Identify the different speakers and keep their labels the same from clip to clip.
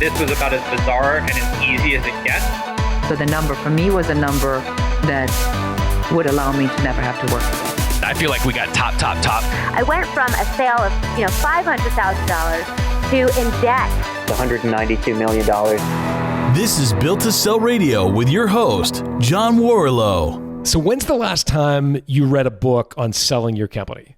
Speaker 1: this was about as bizarre and as easy as it gets.
Speaker 2: So the number for me was a number that would allow me to never have to work again.
Speaker 3: I feel like we got top.
Speaker 4: I went from a sale of $500,000 to in debt.
Speaker 5: $192 million.
Speaker 6: This is Built to Sell Radio with your host, John Warrillow.
Speaker 7: So when's the last time you read a book on selling your company?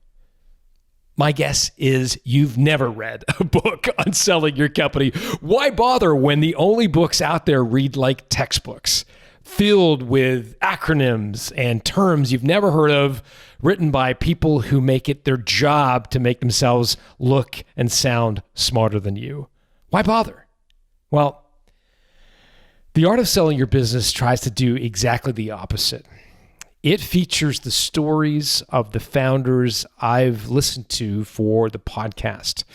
Speaker 7: My guess is you've never read a book on selling your company. Why bother when the only books out there read like textbooks, filled with acronyms and terms you've never heard of, written by people who make it their job to make themselves look and sound smarter than you? Why bother? Well, The Art of Selling Your Business tries to do exactly the opposite. It features the stories of the founders I've listened to for the podcast.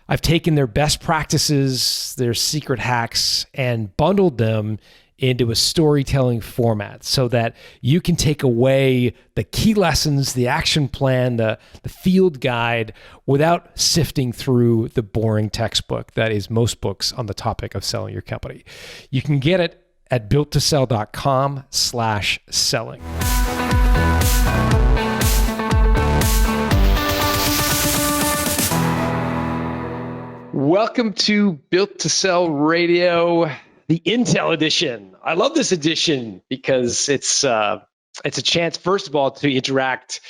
Speaker 7: I've taken their best practices, their secret hacks, and bundled them into a storytelling format so that you can take away the key lessons, the action plan, the field guide without sifting through the boring textbook that is most books on the topic of selling your company. You can get it at builttosell.com/selling. Welcome to Built to Sell Radio, the Intel edition. I love this edition because it's a chance, first of all, to interact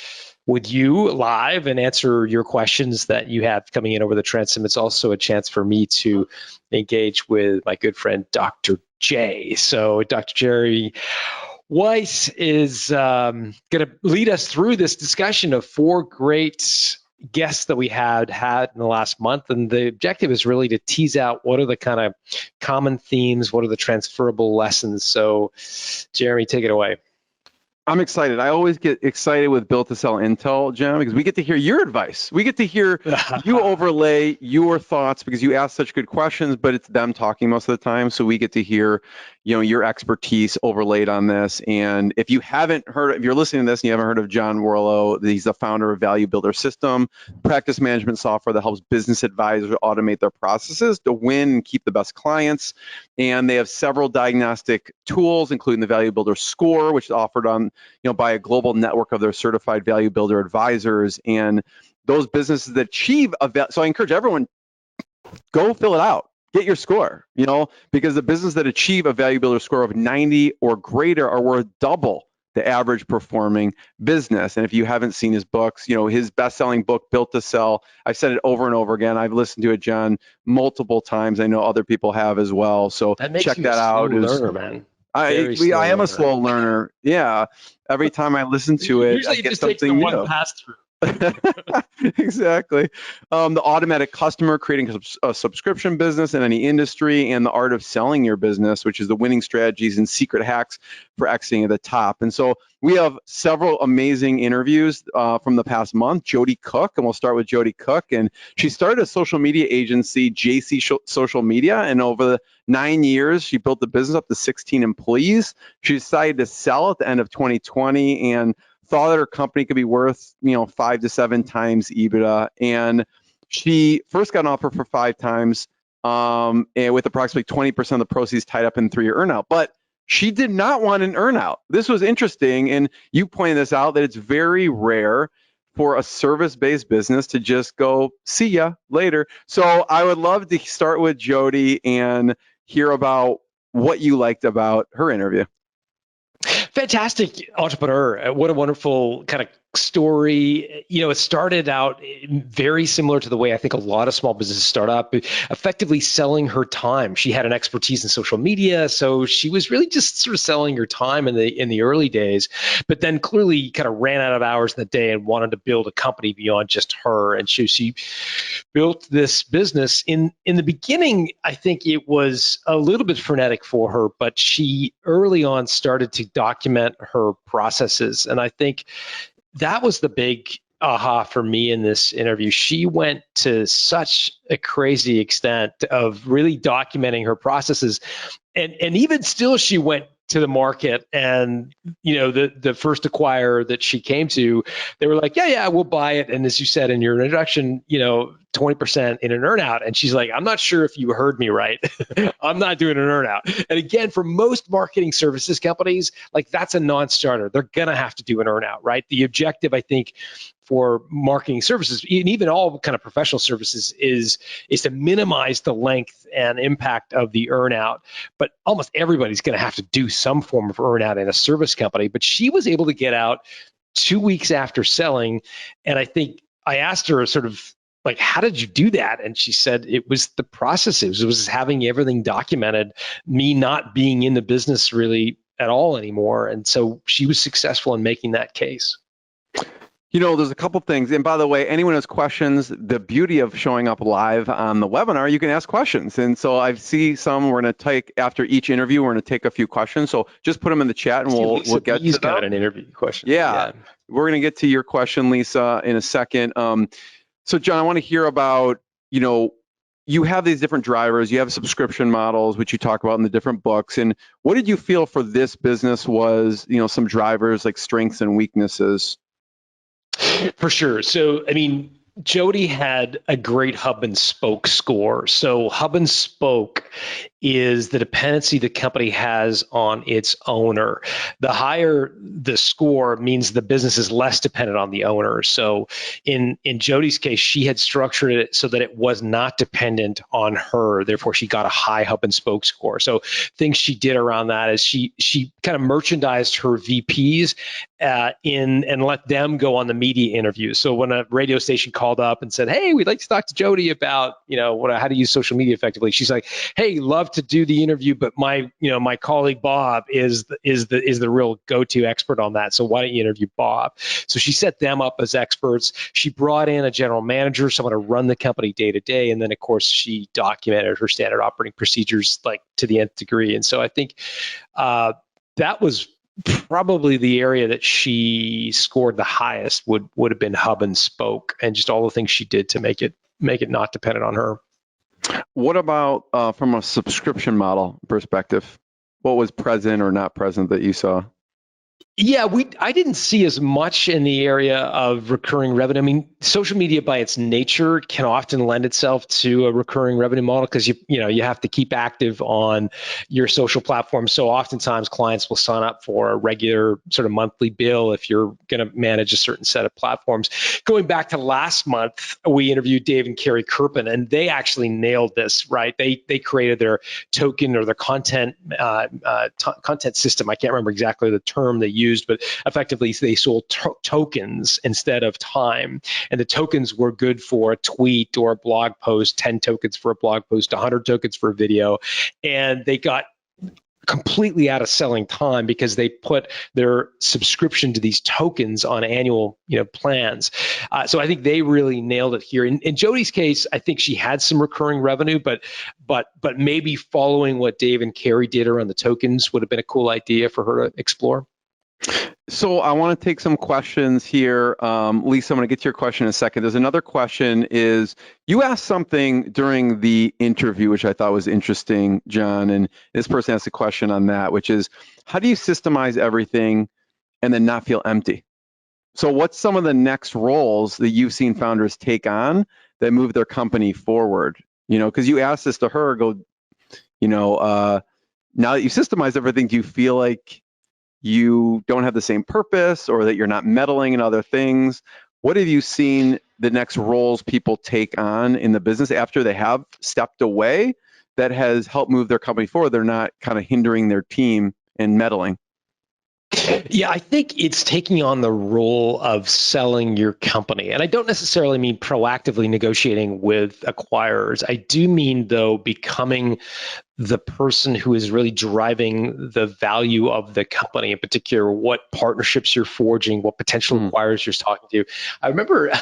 Speaker 7: with you live and answer your questions that you have coming in over the transom. It's also a chance for me to engage with my good friend, Dr. J. So Dr. Jerry Weisz is going to lead us through this discussion of four great guests that we had in the last month. And the objective is really to tease out what are the kind of common themes, what are the transferable lessons. So Jeremy, take it away.
Speaker 8: I'm excited. I always get excited with Built to Sell Intel, Jim, because we get to hear your advice. We get to hear you overlay your thoughts because you ask such good questions, but it's them talking most of the time. So we get to hear, your expertise overlaid on this. And if you're listening to this and you haven't heard of John Warrillow, he's the founder of Value Builder System, practice management software that helps business advisors automate their processes to win and keep the best clients. And they have several diagnostic tools, including the Value Builder Score, which is offered on by a global network of their certified value builder advisors. And those businesses that achieve so I encourage everyone, go fill it out, get your score, because the business that achieve a value builder score of 90 or greater are worth double the average performing business. And if you haven't seen his books, his best-selling book, Built to Sell, I've said it over and over again. I've listened to it, John, multiple times. I know other people have as well. So check that out.
Speaker 7: Learner, man.
Speaker 8: I am a slow learner. Yeah. Every time I listen to it,
Speaker 7: usually
Speaker 8: I get
Speaker 7: just
Speaker 8: something new.
Speaker 7: one pass through.
Speaker 8: Exactly. The automatic customer, creating a subscription business in any industry, and the art of selling your business, which is the winning strategies and secret hacks for exiting at the top. And so we have several amazing interviews from the past month. Jodie Cook, and we'll start with Jodie Cook. And she started a social media agency, JC Social Media, and over the 9 years, she built the business up to 16 employees. She decided to sell at the end of 2020 and thought that her company could be worth, 5 to 7 times EBITDA. And she first got an offer for 5 times and with approximately 20% of the proceeds tied up in a 3-year earnout. But she did not want an earnout. This was interesting. And you pointed this out, that it's very rare for a service-based business to just go, see ya later. So I would love to start with Jodie and hear about what you liked about her interview.
Speaker 7: Fantastic entrepreneur. What a wonderful kind of story. It started out very similar to the way I think a lot of small businesses start up, effectively selling her time. She had an expertise in social media, so she was really just sort of selling her time in the early days, but then clearly kind of ran out of hours in the day and wanted to build a company beyond just her. And she built this business. In the beginning, I think it was a little bit frenetic for her, but she early on started to document her processes. And I think that was the big aha for me in this interview. She went to such a crazy extent of really documenting her processes. And even still, she went to the market, and the first acquirer that she came to, they were like, yeah, we'll buy it. And as you said in your introduction, 20% in an earnout. And she's like, I'm not sure if you heard me right. I'm not doing an earnout. And again, for most marketing services companies, like that's a non-starter. They're going to have to do an earnout, right? The objective, I think, for marketing services, and even all kind of professional services, is to minimize the length and impact of the earnout. But almost everybody's going to have to do some form of earnout in a service company. But she was able to get out 2 weeks after selling. And I think I asked her sort of like, how did you do that? And she said it was the processes. It was having everything documented, me not being in the business really at all anymore. And so she was successful in making that case.
Speaker 8: You know, there's a couple things. And by the way, anyone has questions, the beauty of showing up live on the webinar, you can ask questions. And so I see some, we're going to take, after each interview, we're going to take a few questions. So just put them in the chat and we'll get to them.
Speaker 7: Got an interview question.
Speaker 8: Yeah. We're going to get to your question, Lisa, in a second. So John, I want to hear about, you know, you have these different drivers, you have subscription models, which you talk about in the different books. And what did you feel for this business was, you know, some drivers like strengths and weaknesses?
Speaker 7: For sure. So, I mean, Jodie had a great hub and spoke score. So hub and spoke is the dependency the company has on its owner. The higher the score means the business is less dependent on the owner. So in Jodie's case, she had structured it so that it was not dependent on her. Therefore, she got a high hub and spoke score. So things she did around that is she kind of merchandised her VPs and let them go on the media interviews. So when a radio station called up and said, "Hey, we'd like to talk to Jodie about, you know, how to use social media effectively," she's like, "Hey, love to do the interview, but my colleague Bob is the real go-to expert on that. So why don't you interview Bob?" So she set them up as experts. She brought in a general manager, someone to run the company day to day, and then of course she documented her standard operating procedures like to the nth degree. And so I think that was probably the area that she scored the highest would have been hub and spoke, and just all the things she did to make it not dependent on her.
Speaker 8: What about from a subscription model perspective? What was present or not present that you saw?
Speaker 7: Yeah, I didn't see as much in the area of recurring revenue. I mean, social media by its nature can often lend itself to a recurring revenue model because you have to keep active on your social platform. So oftentimes clients will sign up for a regular sort of monthly bill if you're going to manage a certain set of platforms. Going back to last month, we interviewed Dave and Cary Moretti, and they actually nailed this, right? They created their token or their content system. I can't remember exactly the term they used, but effectively they sold tokens instead of time. And the tokens were good for a tweet or a blog post, 10 tokens for a blog post, 100 tokens for a video. And they got completely out of selling time because they put their subscription to these tokens on annual plans. So I think they really nailed it here. In Jodie's case, I think she had some recurring revenue, but maybe following what Dave and Cary did around the tokens would have been a cool idea for her to explore.
Speaker 8: So I want to take some questions here. Lisa, I'm going to get to your question in a second. There's another question is, you asked something during the interview, which I thought was interesting, John, and this person asked a question on that, which is, how do you systemize everything and then not feel empty? So what's some of the next roles that you've seen founders take on that move their company forward? Because you asked this to her, now that you systemize everything, do you feel like you don't have the same purpose or that you're not meddling in other things? What have you seen the next roles people take on in the business after they have stepped away that has helped move their company forward? They're not kind of hindering their team and meddling.
Speaker 7: Yeah, I think it's taking on the role of selling your company. And I don't necessarily mean proactively negotiating with acquirers. I do mean, though, becoming the person who is really driving the value of the company, in particular, what partnerships you're forging, what potential acquirers you're talking to. I remember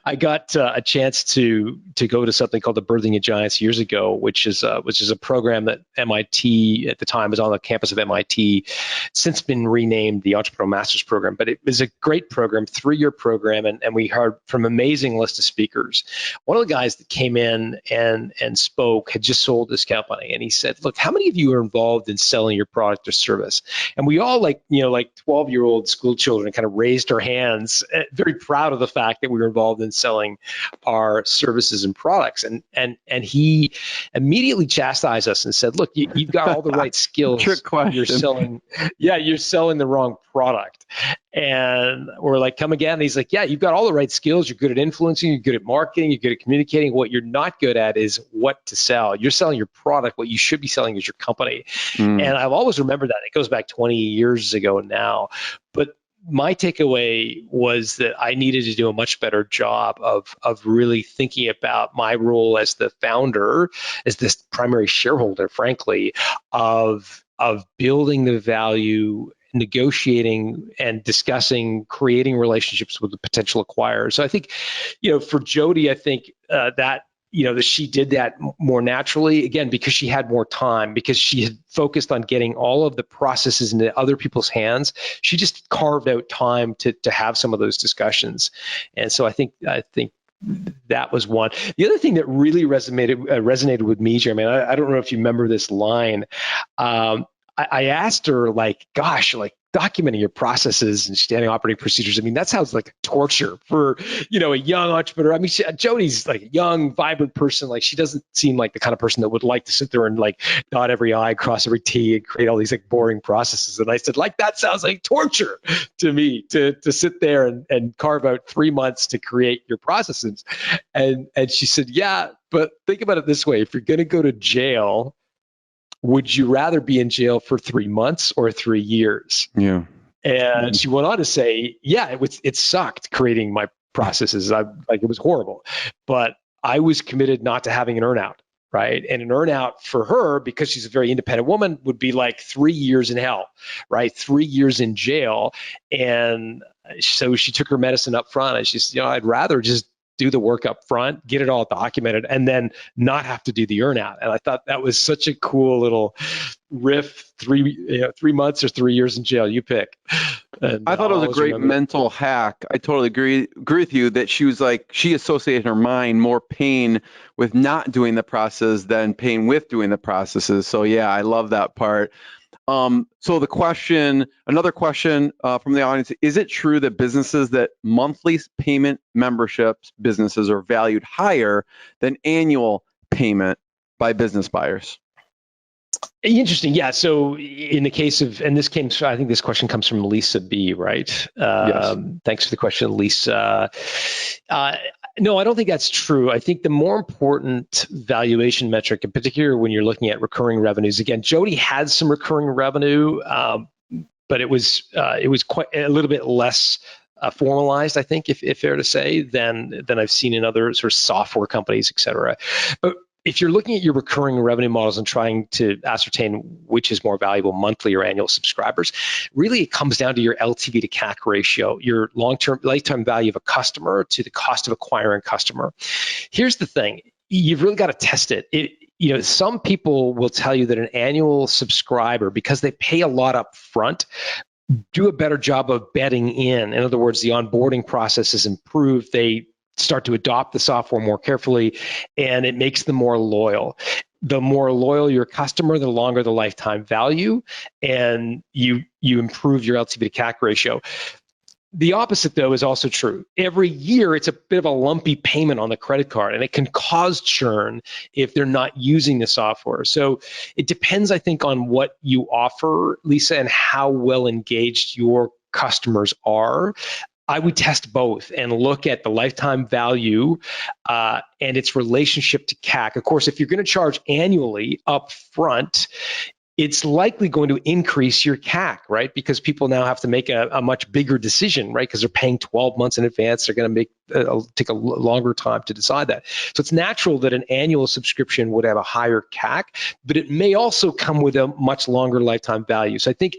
Speaker 7: I got a chance to go to something called the Birthing of Giants years ago, which is a program that MIT at the time was on the campus of MIT, since been renamed the Entrepreneurial Masters Program. But it was a great program, 3-year program, and we heard from an amazing list of speakers. One of the guys that came in and spoke had just sold this company, and he said, said, look, how many of you are involved in selling your product or service? And we all, like 12-year-old school children, kind of raised our hands, very proud of the fact that we were involved in selling our services and products. And he immediately chastised us and said, look, you've got all the right skills.
Speaker 8: Trick question.
Speaker 7: You're selling the wrong product. And we're like, come again? And he's like, yeah, you've got all the right skills. You're good at influencing. You're good at marketing. You're good at communicating. What you're not good at is what to sell. You're selling your product. What you should be selling is your company. And I've always remembered that. It goes back 20 years ago now. But my takeaway was that I needed to do a much better job of really thinking about my role as the founder, as this primary shareholder, frankly, of building the value, negotiating and discussing, creating relationships with the potential acquirers. So I think, for Jodie, I think that she did that more naturally, again, because she had more time, because she had focused on getting all of the processes into other people's hands. She just carved out time to have some of those discussions. And so I think that was one. The other thing that really resonated with me, Jeremy, I don't know if you remember this line. I asked her, documenting your processes and standing operating procedures. I mean, that sounds like torture for, a young entrepreneur. I mean, Jodie's like a young, vibrant person. Like, she doesn't seem like the kind of person that would like to sit there and dot every I, cross every T, and create all these boring processes. And I said, that sounds like torture to me to sit there and carve out 3 months to create your processes. And she said, yeah, but think about it this way. If you're going to go to jail, would you rather be in jail for 3 months or 3 years?
Speaker 8: Yeah.
Speaker 7: And she went on to say, yeah, it sucked creating my processes. It was horrible, but I was committed not to having an earnout, right? And an earnout for her, because she's a very independent woman, would be 3 years in hell, right? 3 years in jail. And so she took her medicine up front, and she said, I'd rather just do the work up front, get it all documented, and then not have to do the earnout. And I thought that was such a cool little riff. 3 months or 3 years in jail, you pick. And
Speaker 8: I thought it was a great mental hack. I totally agree with you that she was she associated in her mind more pain with not doing the process than pain with doing the processes. So yeah, I love that part. So another question from the audience, is it true that businesses that monthly payment memberships businesses are valued higher than annual payment by business buyers?
Speaker 7: Interesting. Yeah. So in the case of, and I think this question comes from Lisa B, right?
Speaker 8: Yes.
Speaker 7: Thanks for the question, Lisa. No, I don't think that's true. I think the more important valuation metric, in particular when you're looking at recurring revenues, again, Jodie had some recurring revenue, but it was quite a little bit less formalized, I think, if fair to say, than I've seen in other sort of software companies, et cetera. But if you're looking at your recurring revenue models and trying to ascertain which is more valuable, monthly or annual subscribers, really it comes down to your LTV to CAC ratio, your long-term lifetime value of a customer to the cost of acquiring a customer. Here's the thing. You've really got to test it. Some people will tell you that an annual subscriber, because they pay a lot up front, do a better job of bedding in. In other words, the onboarding process is improved. They start to adopt the software more carefully, and it makes them more loyal. The more loyal your customer, the longer the lifetime value, and you improve your LTV to CAC ratio. The opposite, though, is also true. Every year, it's a bit of a lumpy payment on the credit card, and it can cause churn if they're not using the software. So it depends, I think, on what you offer, Lisa, and how well engaged your customers are. I would test both and look at the lifetime value and its relationship to CAC. Of course, if you're going to charge annually up front, it's likely going to increase your CAC, right? Because people now have to make a much bigger decision, right? Because they're paying 12 months in advance. They're going to take a longer time to decide that. So it's natural that an annual subscription would have a higher CAC, but it may also come with a much longer lifetime value. So I think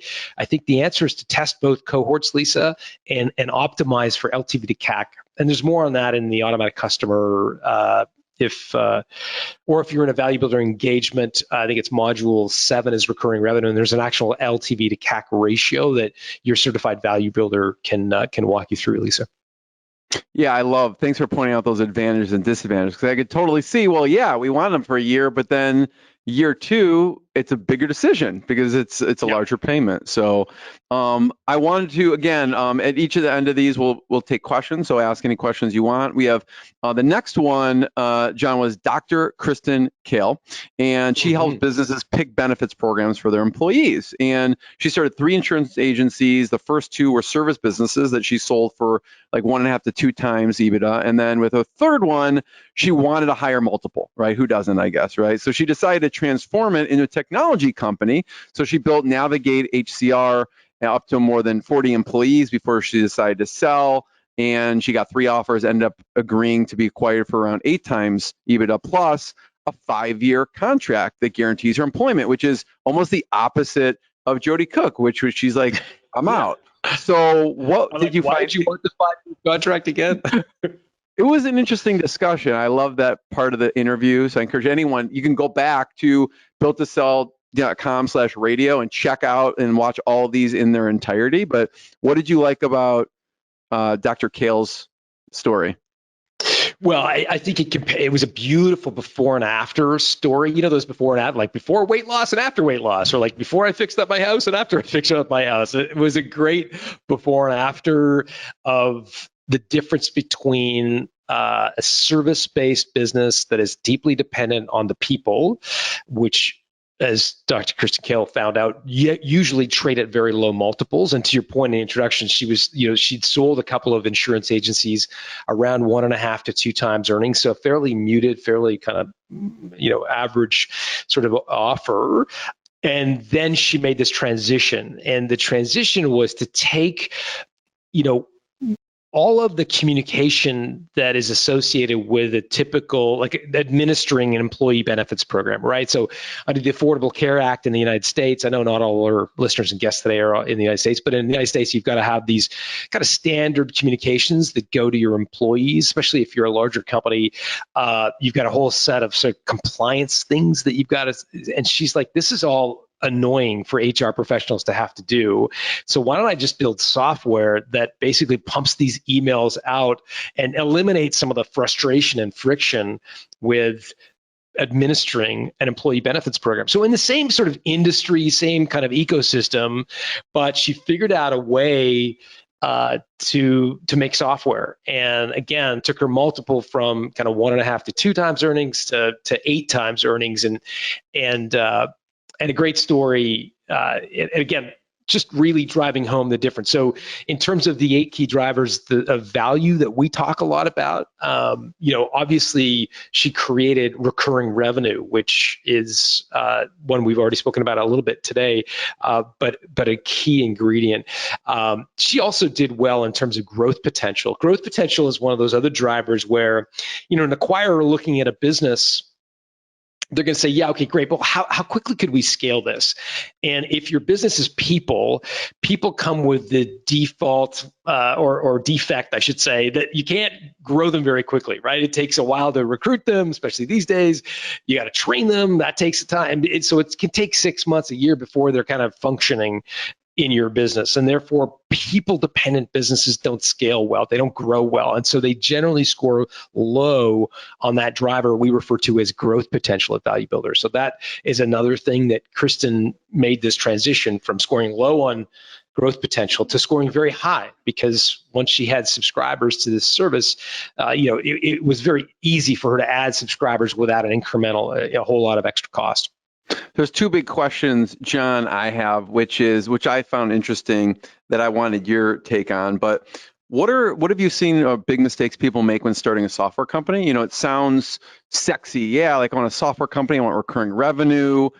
Speaker 7: the answer is to test both cohorts, Lisa, and optimize for LTV to CAC. And there's more on that in the automatic customer if you're in a value builder engagement, I think it's module 7 is recurring revenue, and there's an actual LTV to CAC ratio that your certified value builder can walk you through, Lisa.
Speaker 8: Yeah, thanks for pointing out those advantages and disadvantages, because I could totally see, well, yeah, we want them for a year, but then Year 2, it's a bigger decision because it's a larger payment. So I wanted to, again, at each of the end of these, we'll take questions. So ask any questions you want. We have the next one, John, was Dr. Kristin Kahle, and she helps businesses pick benefits programs for their employees. And she started 3 insurance agencies. The first 2 were service businesses that she sold for like 1.5 to 2 times EBITDA. And then with a third one, she wanted a higher multiple, right? Who doesn't, I guess, right? So she decided to transform it into a technology company. So she built Navigate HCR up to more than 40 employees before she decided to sell. And she got 3 offers, ended up agreeing to be acquired for around 8 times EBITDA plus a 5-year contract that guarantees her employment, which is almost the opposite of Jodie Cook, which was she's like, I'm out. So what did you find?
Speaker 3: Why did you want the 5-year contract again?
Speaker 8: It was an interesting discussion. I love that part of the interview. So I encourage anyone, you can go back to builttosell.com/radio and check out and watch all of these in their entirety. But what did you like about Dr. Kahle's story?
Speaker 3: Well, I think it was a beautiful before and after story. You know, those before and after, like before weight loss and after weight loss, or like before I fixed up my house and after I fixed up my house. It was a great before and after of the difference between a service-based business that is deeply dependent on the people, which, as Dr. Kristin Kahle found out, usually trade at very low multiples. And to your point in the introduction, she'd sold a couple of insurance agencies around 1.5 to 2 times earnings. So fairly muted, fairly kind of, average sort of offer. And then she made this transition. And the transition was to take, all of the communication that is associated with a typical, like administering an employee benefits program, right? So under the Affordable Care Act in the United States, I know not all our listeners and guests today are in the United States, but in the United States, you've got to have these kind of standard communications that go to your employees, especially if you're a larger company. You've got a whole set of sort of compliance things that you've got to, and she's like, this is all annoying for HR professionals to have to do. So why don't I just build software that basically pumps these emails out and eliminates some of the frustration and friction with administering an employee benefits program. So in the same sort of industry, same kind of ecosystem, but she figured out a way to make software, and again took her multiple from kind of 1.5 to 2 times earnings to 8 times earnings, and a great story. And again, just really driving home the difference. So in terms of the 8 key drivers of value that we talk a lot about, obviously she created recurring revenue, which is one we've already spoken about a little bit today, but a key ingredient. She also did well in terms of growth potential. Growth potential is one of those other drivers where, an acquirer looking at a business, they're going to say, yeah, okay, great, but how quickly could we scale this? And if your business is people come with the default or defect, I should say, that you can't grow them very quickly, right? It takes a while to recruit them, especially these days. You got to train them. That takes time. So it can take 6 months, a year before they're kind of functioning in your business. And therefore, people-dependent businesses don't scale well. They don't grow well. And so they generally score low on that driver we refer to as growth potential at Value Builder. So that is another thing that Kristin made this transition from scoring low on growth potential to scoring very high, because once she had subscribers to this service, it was very easy for her to add subscribers without an incremental, a whole lot of extra cost.
Speaker 8: There's 2 big questions, John, I have, which I found interesting that I wanted your take on. But what have you seen big mistakes people make when starting a software company? It sounds sexy. Yeah, like I want a software company, I want recurring revenue.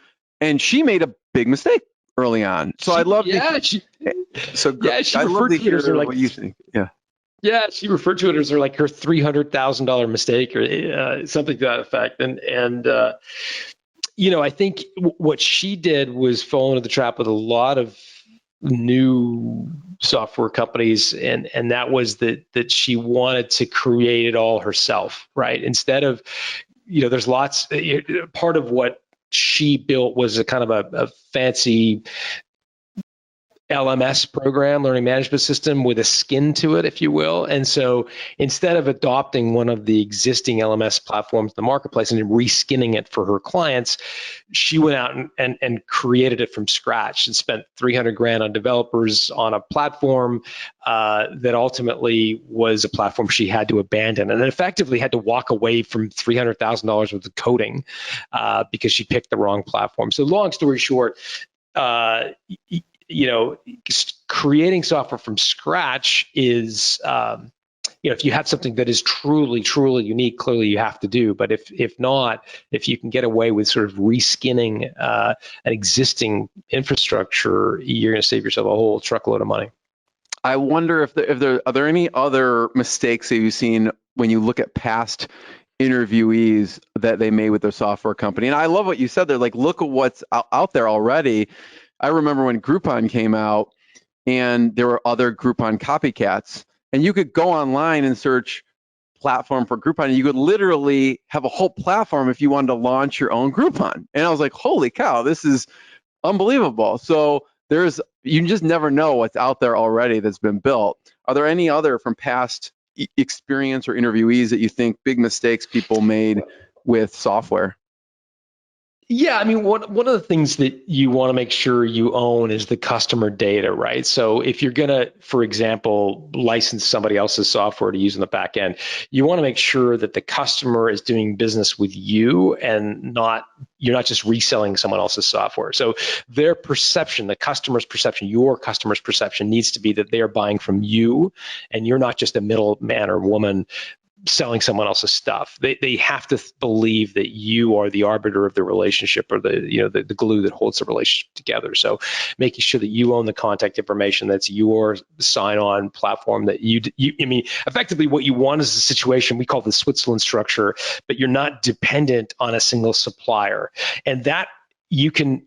Speaker 8: And she made a big mistake early on. So I'd love to.
Speaker 3: She
Speaker 8: I'd love to hear what you think. Yeah.
Speaker 3: Yeah, she referred to it as her $300,000 mistake or something to that effect. And I think what she did was fall into the trap with a lot of new software companies, and that was that she wanted to create it all herself, right? Instead of, there's lots. Part of what she built was a kind of a fancy LMS program, learning management system, with a skin to it, if you will. And so instead of adopting one of the existing LMS platforms in the marketplace and reskinning it for her clients, she went out and created it from scratch and spent $300,000 on developers on a platform that ultimately was a platform she had to abandon, and then effectively had to walk away from $300,000 worth of coding because she picked the wrong platform. So long story short, creating software from scratch is, if you have something that is truly, truly unique, clearly you have to do. But if not, if you can get away with sort of reskinning an existing infrastructure, you're going to save yourself a whole truckload of money.
Speaker 8: I wonder if are there any other mistakes that you've seen when you look at past interviewees that they made with their software company? And I love what you said there. Like, look at what's out there already. I remember when Groupon came out and there were other Groupon copycats, and you could go online and search platform for Groupon, and you could literally have a whole platform if you wanted to launch your own Groupon. And I was like, holy cow, this is unbelievable. So you just never know what's out there already that's been built. Are there any other from past experience or interviewees that you think big mistakes people made with software?
Speaker 3: Yeah, I mean, one of the things that you want to make sure you own is the customer data, right? So if you're going to, for example, license somebody else's software to use in the back end, you want to make sure that the customer is doing business with you and you're not just reselling someone else's software. So their perception, the customer's perception, your customer's perception needs to be that they are buying from you and you're not just a middleman or woman selling someone else's stuff. They have to believe that you are the arbiter of the relationship, or the glue that holds the relationship together. So making sure that you own the contact information, that's your sign-on platform, that effectively what you want is a situation we call the Switzerland structure, but you're not dependent on a single supplier. And that you can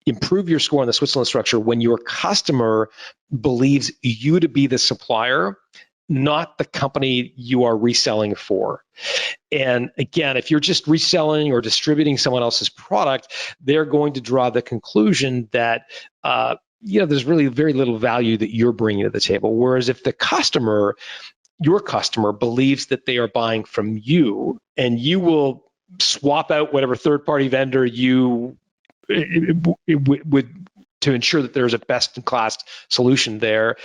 Speaker 3: improve your score on the Switzerland structure when your customer believes you to be the supplier, not the company you are reselling for. And again, if you're just reselling or distributing someone else's product, they're going to draw the conclusion that there's really very little value that you're bringing to the table. Whereas if your customer believes that they are buying from you, and you will swap out whatever third-party vendor you would to ensure that there's a best-in-class solution there,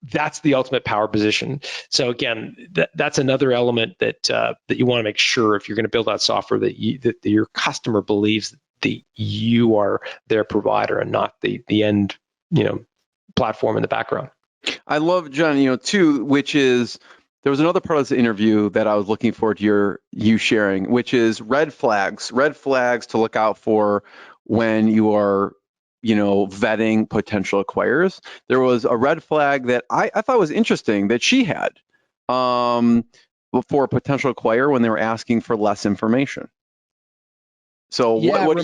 Speaker 3: that's the ultimate power position. So again, that's another element that you want to make sure, if you're going to build out software, that your customer believes that you are their provider and not the end platform in the background.
Speaker 8: I love, John, too, which is, there was another part of this interview that I was looking forward to you sharing, which is red flags to look out for when you are vetting potential acquirers. There was a red flag that I thought was interesting that she had for a potential acquirer when they were asking for less information. So what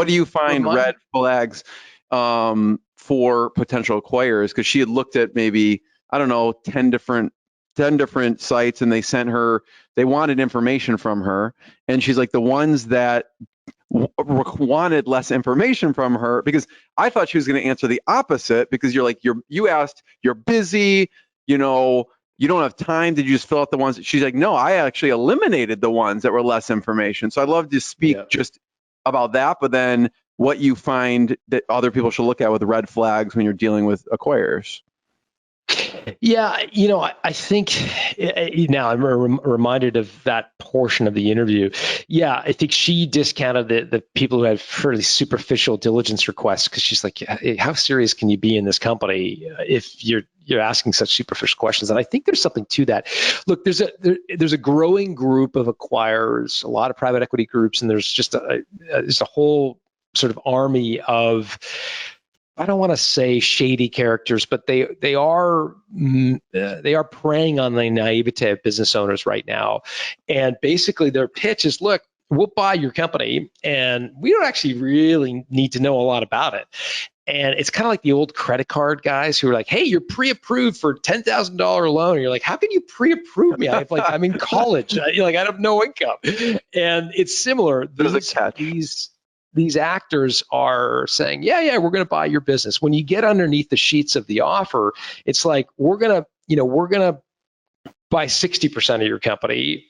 Speaker 8: do you find red flags for potential acquirers? Because she had looked at maybe, 10 different sites, and they wanted information from her, and she's like, the ones that wanted less information from her, because I thought she was going to answer the opposite, because you asked, you're busy, you don't have time, did you just fill out the ones? She's like, no, I actually eliminated the ones that were less information. So I'd love to speak just about that, but then what you find that other people should look at with red flags when you're dealing with acquirers.
Speaker 3: Yeah, I think now I'm reminded of that portion of the interview. Yeah, I think she discounted the people who had fairly superficial diligence requests, because she's like, how serious can you be in this company if you're asking such superficial questions? And I think there's something to that. Look, there's a growing group of acquirers, a lot of private equity groups, and there's just a whole sort of army of, I don't want to say shady characters, but they are preying on the naivete of business owners right now. And basically their pitch is, look, we'll buy your company and we don't actually really need to know a lot about it. And it's kind of like the old credit card guys who are like, hey, you're pre-approved for $10,000 loan. And you're like, how can you pre-approve me? I'm in college. I have no income. And it's similar.
Speaker 8: There's a catch.
Speaker 3: these actors are saying, yeah, we're going to buy your business. When you get underneath the sheets of the offer, it's like, we're going to buy 60% of your company,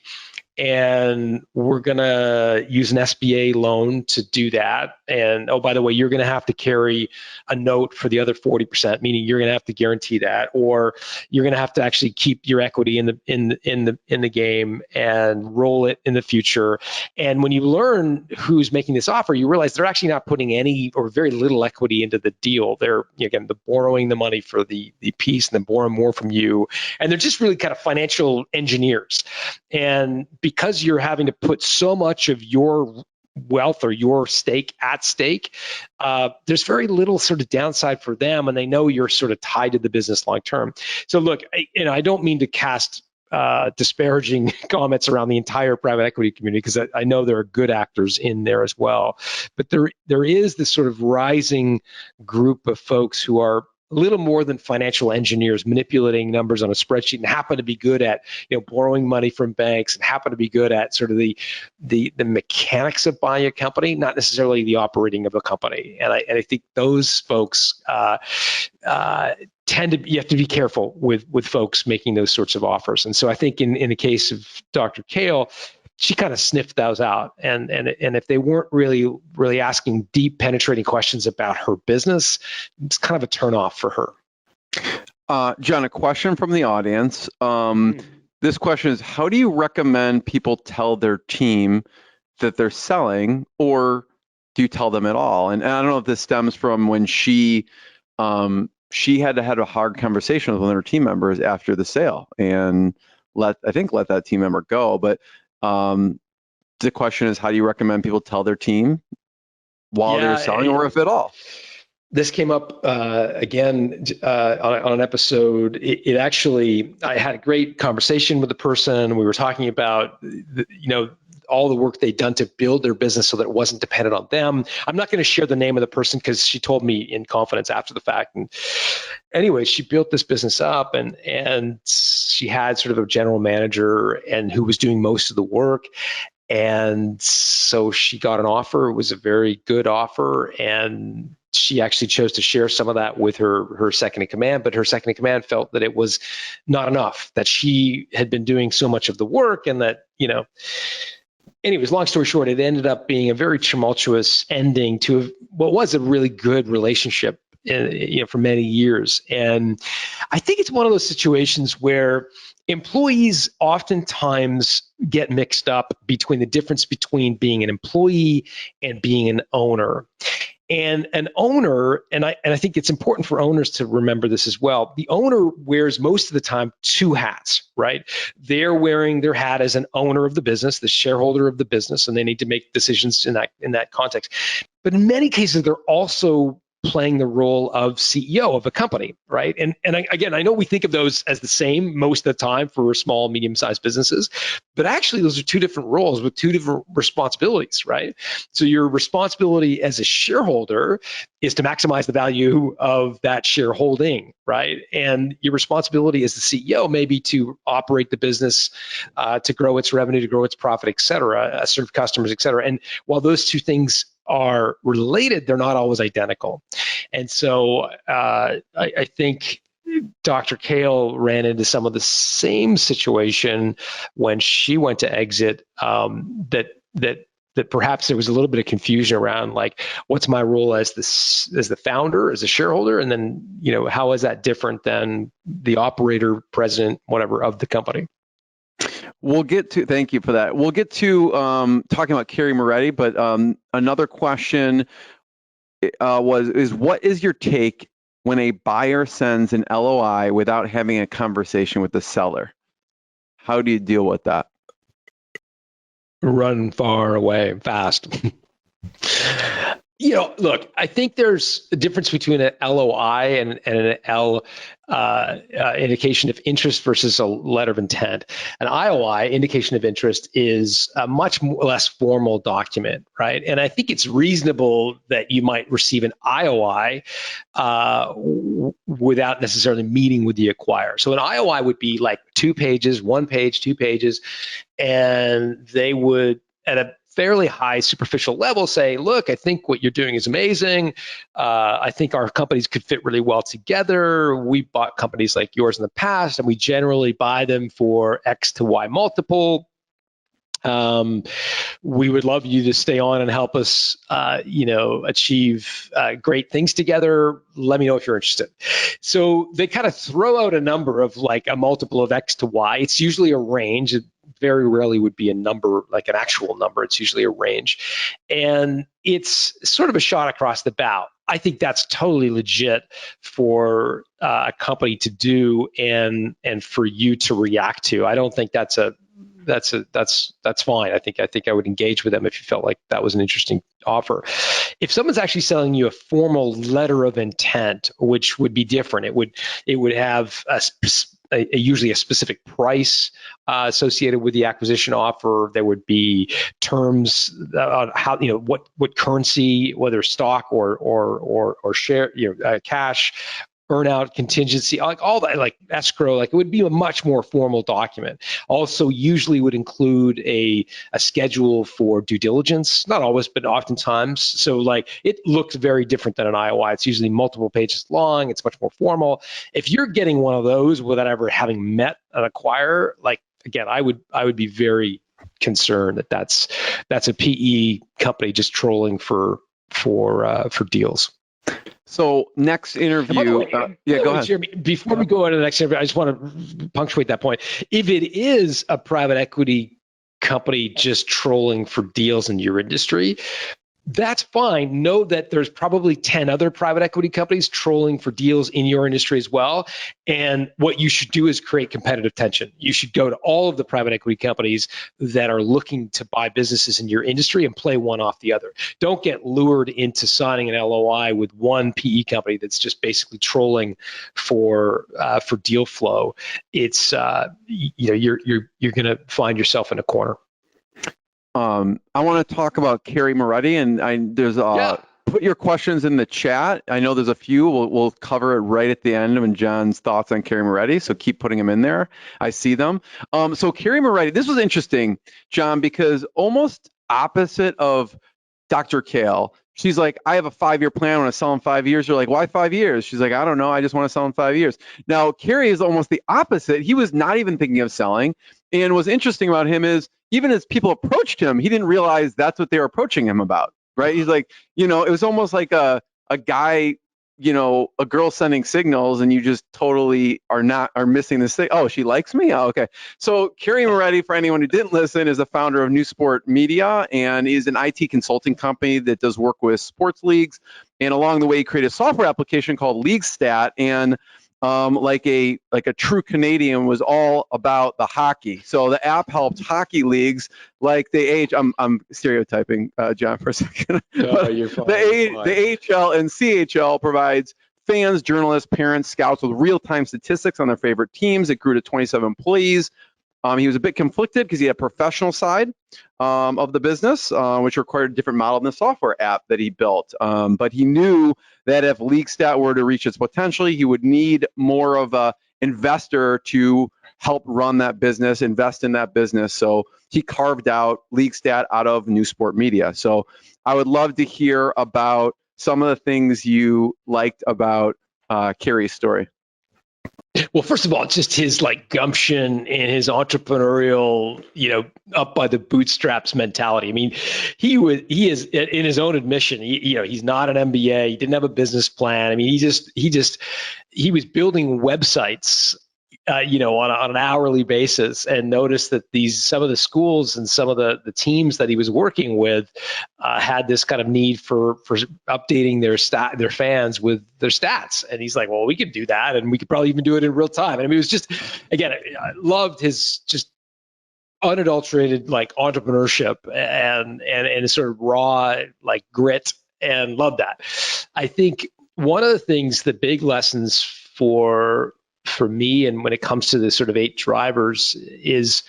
Speaker 3: and we're going to use an SBA loan to do that. And oh, by the way, you're going to have to carry a note for the other 40%, meaning you're going to have to guarantee that, or you're going to have to actually keep your equity in the game and roll it in the future. And when you learn who's making this offer, you realize they're actually not putting any or very little equity into the deal. They're, again, they're borrowing the money for the piece and then borrowing more from you. And they're just really kind of financial engineers. And because you're having to put so much of your wealth or your stake at stake, there's very little sort of downside for them, and they know you're sort of tied to the business long term. So look, I don't mean to cast disparaging comments around the entire private equity community, because I know there are good actors in there as well, but there is this sort of rising group of folks who are a little more than financial engineers, manipulating numbers on a spreadsheet, and happen to be good at borrowing money from banks, and happen to be good at sort of the mechanics of buying a company, not necessarily the operating of a company. And I think those folks tend to, you have to be careful with folks making those sorts of offers. And so I think in the case of Dr. Kahle, she kind of sniffed those out, and if they weren't really asking deep, penetrating questions about her business, it's kind of a turnoff for her.
Speaker 8: John, a question from the audience. This question is: how do you recommend people tell their team that they're selling, or do you tell them at all? And I don't know if this stems from when she had to have a hard conversation with one of her team members after the sale, and let that team member go, but. The question is, how do you recommend people tell their team while they're selling, or if at all?
Speaker 3: This came up again on an episode. It actually, I had a great conversation with the person. We were talking about, all the work they'd done to build their business so that it wasn't dependent on them. I'm not going to share the name of the person because she told me in confidence after the fact. And anyway, she built this business up, and she had sort of a general manager and who was doing most of the work. And so she got an offer. It was a very good offer, and she actually chose to share some of that with her second in command, but her second in command felt that it was not enough, that she had been doing so much of the work, and that, anyways, long story short, it ended up being a very tumultuous ending to what was a really good relationship, for many years. And I think it's one of those situations where employees oftentimes get mixed up between the difference between being an employee and being an owner. And an owner, and I think it's important for owners to remember this as well, the owner wears most of the time two hats, right? They're wearing their hat as an owner of the business, the shareholder of the business, and they need to make decisions in that context. But in many cases, they're also playing the role of CEO of a company, right? And again, I know we think of those as the same most of the time for small, medium-sized businesses, but actually those are two different roles with two different responsibilities, right? So your responsibility as a shareholder is to maximize the value of that shareholding, right? And your responsibility as the CEO may be to operate the business, to grow its revenue, to grow its profit, et cetera, serve customers, et cetera. And while those two things are related, they're not always identical. And so I think Dr. Kahle ran into some of the same situation when she went to exit, that perhaps there was a little bit of confusion around, like, what's my role as the founder, as a shareholder, and then how is that different than the operator, president, whatever, of the company.
Speaker 8: We'll get to, thank you for that. We'll get to talking about Kerry Moretti, but another question is what is your take when a buyer sends an LOI without having a conversation with the seller? How do you deal with that?
Speaker 3: Run far away, fast. Look, I think there's a difference between an LOI and an indication of interest versus a letter of intent. An IOI, indication of interest, is a much less formal document, right? And I think it's reasonable that you might receive an IOI without necessarily meeting with the acquirer. So an IOI would be like 2 pages, 1 page, 2 pages, and they would, at a fairly high superficial level say, look, I think what you're doing is amazing. I think our companies could fit really well together. We bought companies like yours in the past, and we generally buy them for X to Y multiple. We would love you to stay on and help us, achieve great things together. Let me know if you're interested. So they kind of throw out a number of like a multiple of X to Y. It's usually a range. It very rarely would be a number, like an actual number. It's usually a range. And it's sort of a shot across the bow. I think that's totally legit for a company to do and for you to react to. I don't think that's fine. I think I would engage with them if you felt like that was an interesting offer. If someone's actually selling you a formal letter of intent, which would be different, it would have usually a specific price associated with the acquisition offer. There would be terms on how, what currency, whether stock or share, cash, earnout, contingency, like all that, like escrow, like it would be a much more formal document. Also, usually would include a schedule for due diligence, not always, but oftentimes. So like it looks very different than an IOI. It's usually multiple pages long. It's much more formal. If you're getting one of those without ever having met an acquirer, like again, I would be very concerned that that's a PE company just trolling for deals.
Speaker 8: So next interview, go ahead.
Speaker 3: Jeremy, before we go on to the next interview, I just want to punctuate that point. If it is a private equity company just trolling for deals in your industry, that's fine. Know that there's probably 10 other private equity companies trolling for deals in your industry as well. And what you should do is create competitive tension. You should go to all of the private equity companies that are looking to buy businesses in your industry and play one off the other. Don't get lured into signing an LOI with one PE company that's just basically trolling for deal flow. It's you're going to find yourself in a corner.
Speaker 8: I want to talk about Kerry Moretti, and there's put your questions in the chat. I know there's a few. We'll cover it right at the end of John's thoughts on Cary Moretti, so keep putting them in there. I see them. So Cary Moretti, this was interesting, John, because almost opposite of Dr. Kahle. She's like, I have a 5-year plan. I want to sell in 5 years. You're like, why 5 years? She's like, I don't know. I just want to sell in 5 years. Now, Cary is almost the opposite. He was not even thinking of selling. And what's interesting about him is even as people approached him, he didn't realize that's what they were approaching him about, right? He's like, it was almost like a guy, a girl sending signals, and you just totally are missing this thing. Oh, she likes me? Oh, okay. So Cary Moretti, for anyone who didn't listen, is the founder of New Sport Media and is an IT consulting company that does work with sports leagues. And along the way, he created a software application called LeagueStat, and like a true Canadian, was all about the hockey. So the app helped hockey leagues like the I'm stereotyping, John, for a second.
Speaker 3: No, you're fine.
Speaker 8: The AHL and CHL provides fans, journalists, parents, scouts with real-time statistics on their favorite teams. It grew to 27 employees. He was a bit conflicted because he had a professional side of the business, which required a different model than the software app that he built. But he knew that if LeagueStat were to reach its potential, he would need more of a investor to help run that business, invest in that business. So he carved out LeagueStat out of New Sport Media. So I would love to hear about some of the things you liked about Cary's story.
Speaker 3: Well, first of all, it's just his gumption and his entrepreneurial, up by the bootstraps mentality. I mean, he is in his own admission, he's not an MBA. He didn't have a business plan. I mean, he was building websites, on an hourly basis, and noticed that some of the schools and some of the teams that he was working with had this kind of need for updating their fans with their stats. And he's like, well, we could do that, and we could probably even do it in real time. And I mean, it was just, again, I loved his just unadulterated entrepreneurship and his sort of raw grit, and loved that. I think one of the things, the big lessons for me, and when it comes to the sort of 8 drivers, is,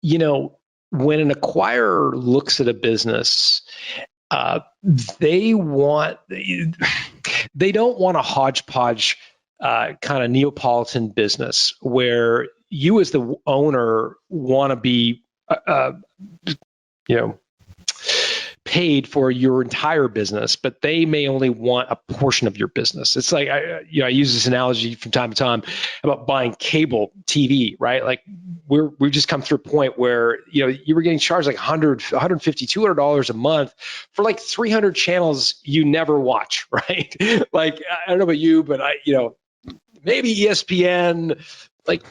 Speaker 3: when an acquirer looks at a business, they don't want a hodgepodge kind of Neapolitan business where you as the owner want to be, paid for your entire business, but they may only want a portion of your business. It's like, I use this analogy from time to time about buying cable TV, right? Like we've just come through a point where, you were getting charged like $100, $150, $200 a month for like 300 channels you never watch, right? Like, I don't know about you, but maybe ESPN, like,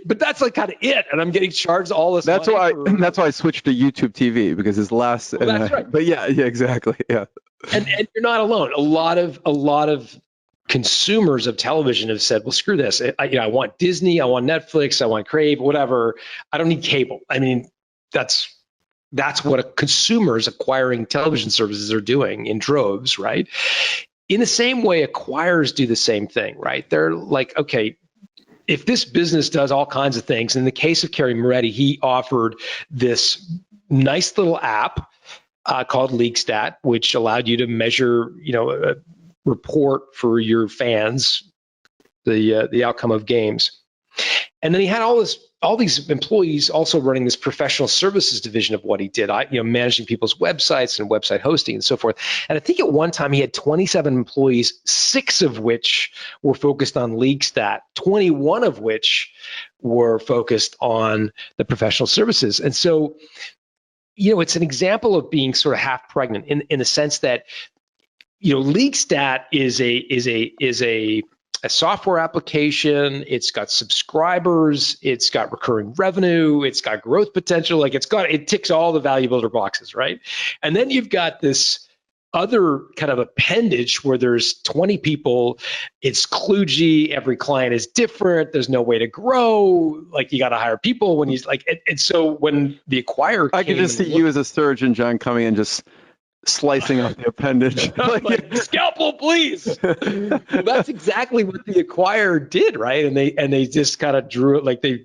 Speaker 3: but that's like kind of it, and I'm getting charged all this.
Speaker 8: That's why I switched to YouTube TV, because his last.
Speaker 3: Well, that's right.
Speaker 8: But yeah, exactly, yeah.
Speaker 3: And you're not alone. A lot of consumers of television have said, "Well, screw this. I want Disney, I want Netflix, I want Crave, whatever. I don't need cable." I mean, that's what consumers acquiring television services are doing in droves, right? In the same way, acquirers do the same thing, right? They're like, okay, if this business does all kinds of things, in the case of Cary Moretti, he offered this nice little app called LeagueStat, which allowed you to measure, a report for your fans, the outcome of games. And then he had all these employees also running this professional services division of what he did, managing people's websites and website hosting and so forth. And I think at one time he had 27 employees, 6 of which were focused on LeagueStat, 21 of which were focused on the professional services. And so, it's an example of being sort of half pregnant in the sense that, LeagueStat is a software application. It's got subscribers. It's got recurring revenue. It's got growth potential. Like it ticks all the value builder boxes, right? And then you've got this other kind of appendage where there's 20 people. It's kludgy. Every client is different. There's no way to grow. Like, you got to hire people when he's like, and so when the acquirer,
Speaker 8: I could just see you as a surgeon, John, coming in just slicing off the appendage.
Speaker 3: like, scalpel, please. Well, that's exactly what the acquirer did, right? And they just kind of drew it, like they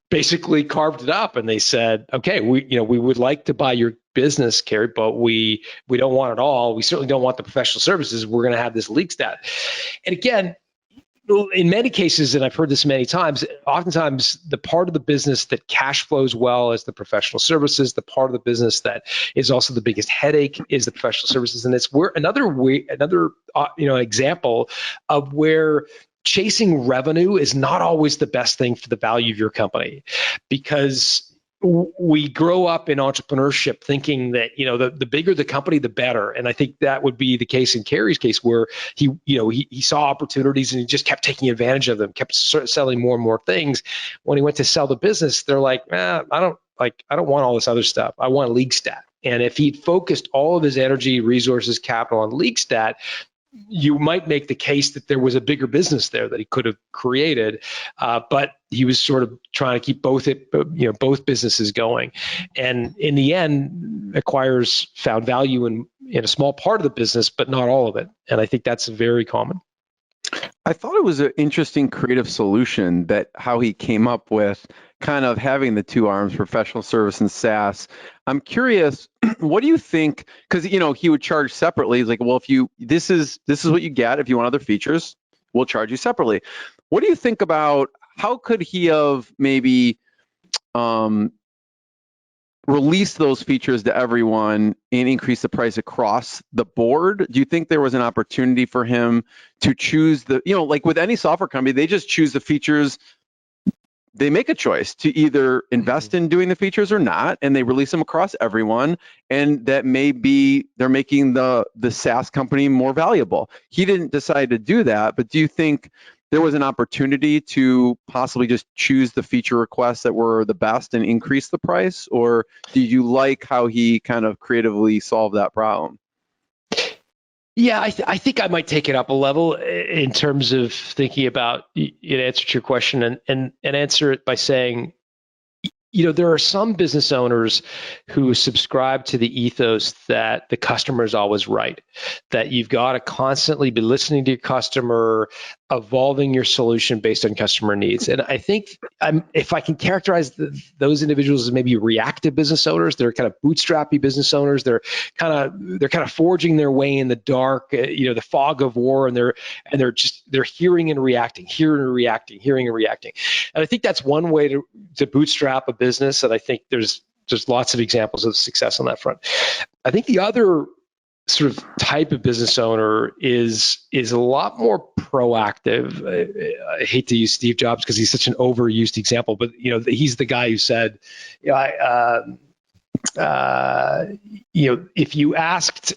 Speaker 3: basically carved it up, and they said, okay, we would like to buy your business, Cary, but we don't want it all. We certainly don't want the professional services. We're going to have this LeagueStat. And again, in many cases, and I've heard this many times, oftentimes the part of the business that cash flows well is the professional services. The part of the business that is also the biggest headache is the professional services. And it's where another example of where chasing revenue is not always the best thing for the value of your company, because we grow up in entrepreneurship thinking that, the bigger the company, the better. And I think that would be the case in Cary's case, where he saw opportunities and he just kept taking advantage of them, kept selling more and more things. When he went to sell the business, they're like, I don't want all this other stuff. I want LeagueStat. And if he'd focused all of his energy, resources, capital on LeagueStat, you might make the case that there was a bigger business there that he could have created, but he was sort of trying to keep both businesses going. And in the end, acquirers found value in a small part of the business, but not all of it. And I think that's very common.
Speaker 8: I thought it was an interesting creative solution that how he came up with kind of having the two arms, professional service and SaaS. I'm curious, what do you think? Because he would charge separately. He's like, well, if this is what you get. If you want other features, we'll charge you separately. What do you think about how could he have maybe release those features to everyone and increase the price across the board? Do you think there was an opportunity for him to choose like with any software company, they just choose the features? They make a choice to either invest in doing the features or not, and they release them across everyone, and that may be they're making the SaaS company more valuable. He didn't decide to do that, but do you think there was an opportunity to possibly just choose the feature requests that were the best and increase the price? Or did you like how he kind of creatively solved that problem?
Speaker 3: Yeah, I think I might take it up a level in terms of thinking about, answer to your question and answer it by saying, there are some business owners who subscribe to the ethos that the customer is always right, that you've got to constantly be listening to your customer, evolving your solution based on customer needs. And I think if I can characterize those individuals as maybe reactive business owners, they're kind of bootstrappy business owners. They're kind of forging their way in the dark, the fog of war, and they're hearing and reacting. And I think that's one way to bootstrap a business, and I think there's lots of examples of success on that front. I think the other sort of type of business owner is a lot more proactive. I hate to use Steve Jobs because he's such an overused example, but he's the guy who said, if you asked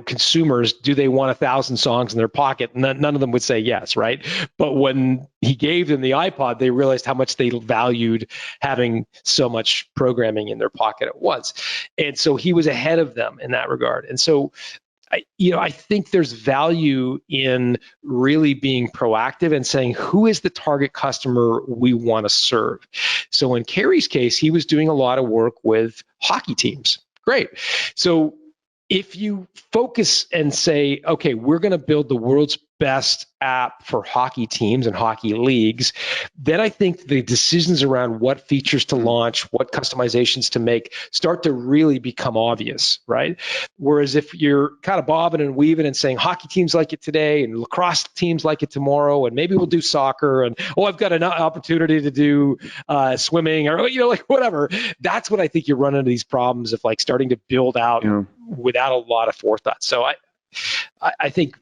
Speaker 3: consumers, do they want 1,000 songs in their pocket? None of them would say yes, right? But when he gave them the iPod, they realized how much they valued having so much programming in their pocket at once. And so he was ahead of them in that regard. And so I think there's value in really being proactive and saying, who is the target customer we want to serve? So in Cary's case, he was doing a lot of work with hockey teams. Great. So if you focus and say, okay, we're going to build the world's best app for hockey teams and hockey leagues, then I think the decisions around what features to launch, what customizations to make start to really become obvious, right? Whereas if you're kind of bobbing and weaving and saying hockey teams like it today and lacrosse teams like it tomorrow, and maybe we'll do soccer, and I've got an opportunity to do swimming, or whatever, that's when I think you run into these problems of like starting to build out without a lot of forethought. So I think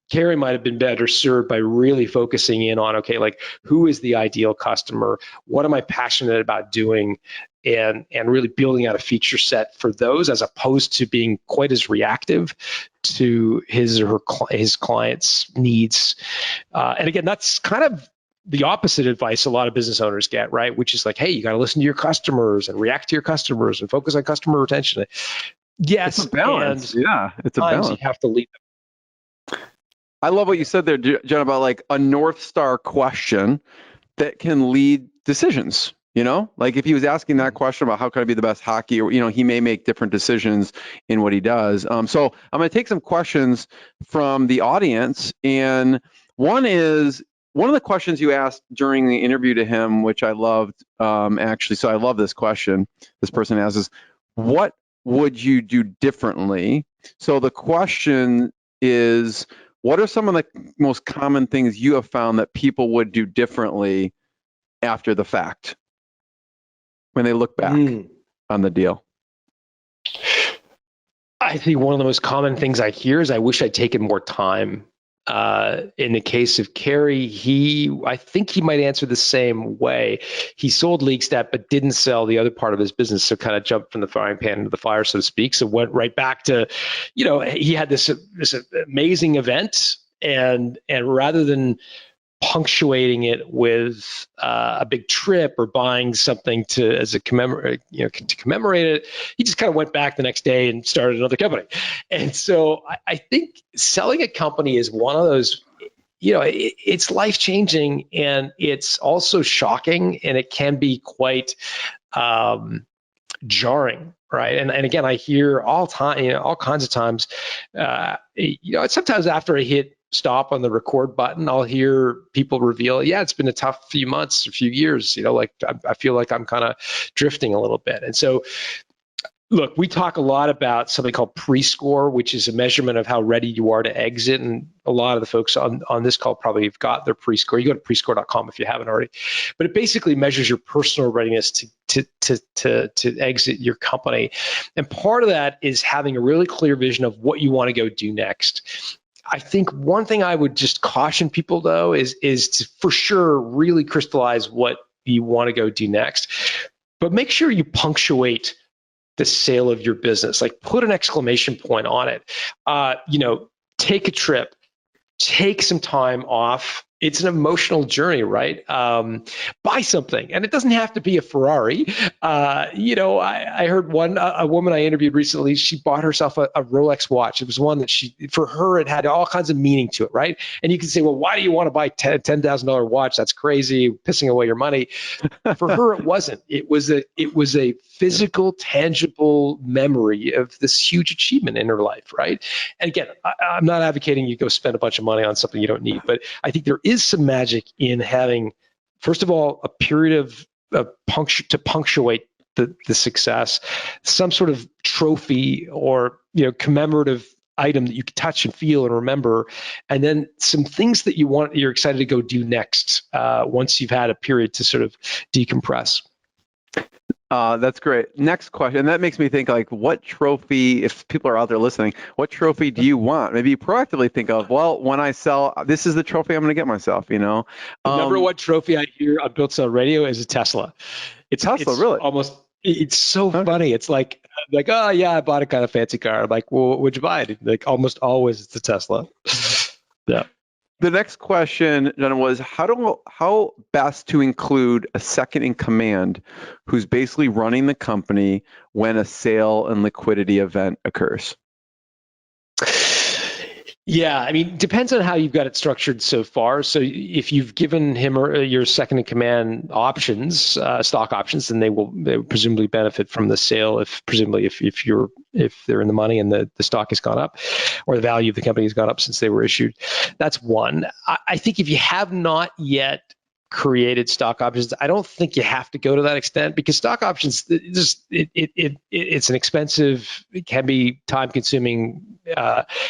Speaker 3: Cary might have been better served by really focusing in on, okay, like who is the ideal customer? What am I passionate about doing? And really building out a feature set for those, as opposed to being quite as reactive to his client's needs. And again, that's kind of the opposite advice a lot of business owners get, right? Which is like, hey, you got to listen to your customers and react to your customers and focus on customer retention. Yes,
Speaker 8: it's a balance. It's a balance.
Speaker 3: You have to lead them.
Speaker 8: I love what you said there, John, about like a North Star question that can lead decisions. Like if he was asking that question about how can I be the best hockey, or, he may make different decisions in what he does. So I'm going to take some questions from the audience. And one of the questions you asked during the interview to him, which I loved, actually. So I love this question. This person asks is, what would you do differently? So the question is, what are some of the most common things you have found that people would do differently after the fact when they look back on the deal?
Speaker 3: I think one of the most common things I hear is, I wish I'd taken more time. In the case of Cary, I think he might answer the same way. He sold LeagueStat, but didn't sell the other part of his business, so kind of jumped from the frying pan into the fire, so to speak. So went right back to, he had this amazing event, and rather than punctuating it with a big trip or buying something to commemorate it, he just kind of went back the next day and started another company. And so I think selling a company is one of those, it's life-changing, and it's also shocking, and it can be quite jarring, right? And again, I hear all kinds of times, sometimes after I hit stop on the record button, I'll hear people reveal, it's been a tough few months, a few years, like I feel like I'm kind of drifting a little bit. And so, look, we talk a lot about something called pre-score, which is a measurement of how ready you are to exit. And a lot of the folks on this call probably have got their pre-score. You go to prescore.com if you haven't already. But it basically measures your personal readiness to exit your company. And part of that is having a really clear vision of what you want to go do next. I think one thing I would just caution people, though, is to for sure really crystallize what you want to go do next, but make sure you punctuate the sale of your business. Like, put an exclamation point on it. Take a trip, take some time off it's an emotional journey, right? Buy something, and it doesn't have to be a Ferrari. I heard a woman I interviewed recently. She bought herself a Rolex watch. It was one that for her, it had all kinds of meaning to it, right? And you can say, well, why do you want to buy $10,000 watch? That's crazy, pissing away your money. For her, it wasn't. It was a physical, tangible memory of this huge achievement in her life, right? And again, I'm not advocating you go spend a bunch of money on something you don't need, but I think there is some magic in having, first of all, a period of punctuate the success, some sort of trophy or commemorative item that you can touch and feel and remember, and then some things that you're excited to go do next once you've had a period to sort of decompress.
Speaker 8: That's great. Next question. That makes me think, like, what trophy, if people are out there listening, what trophy do you want? Maybe you proactively think of, well, when I sell, this is the trophy I'm going to get myself,
Speaker 3: The number one trophy I hear on Built Sell Radio is a Tesla. It's
Speaker 8: really?
Speaker 3: Almost, it's so funny. It's like, oh yeah, I bought a kind of fancy car. I'm like, well, what'd you buy? Like almost always it's a Tesla. Yeah.
Speaker 8: The next question, John, was how best to include a second in command who's basically running the company when a sale and liquidity event occurs?
Speaker 3: Yeah, I mean, depends on how you've got it structured so far. So if you've given him or your second in command options, stock options, then they will presumably benefit from the sale. If they're in the money and the stock has gone up, or the value of the company has gone up since they were issued. That's one. I think if you have not yet created stock options, I don't think you have to go to that extent, because stock options it's an expensive, it can be time consuming,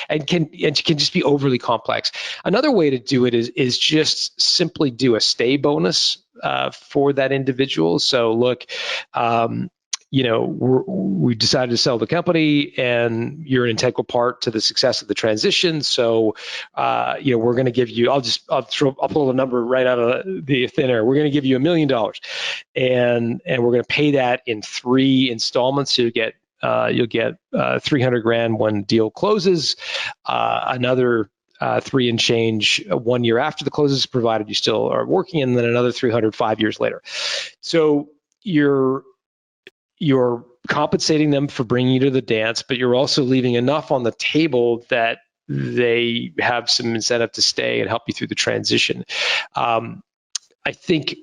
Speaker 3: and can just be overly complex. Another way to do it is just simply do a stay bonus for that individual. So look, we decided to sell the company, and you're an integral part to the success of the transition. So, we're going to give you. I'll pull a number right out of the thin air. We're going to give you $1 million, and we're going to pay that in 3 installments. So you'll get $300,000 when deal closes, another 3 and change 1 year after the closes, provided you still are working, and then another 300 5 years later. So you're compensating them for bringing you to the dance, but you're also leaving enough on the table that they have some incentive to stay and help you through the transition. I think,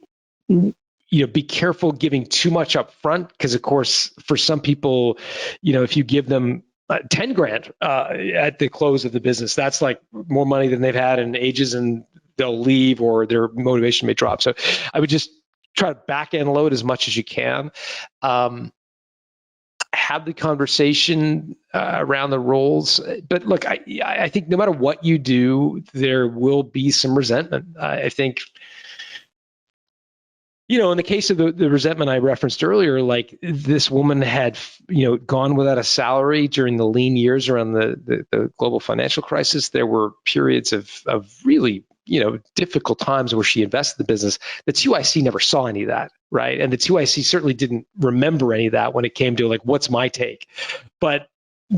Speaker 3: be careful giving too much up front, because of course, for some people, if you give them $10,000 at the close of the business, that's like more money than they've had in ages, and they'll leave or their motivation may drop. So I would just try to back end load as much as you can. Have the conversation around the roles. But look, I think no matter what you do, there will be some resentment. I think, in the case of the resentment I referenced earlier, like this woman had, gone without a salary during the lean years around the global financial crisis. There were periods of really, difficult times where she invested in the business. The 2IC never saw any of that, right? And the 2IC certainly didn't remember any of that when it came to like, what's my take? But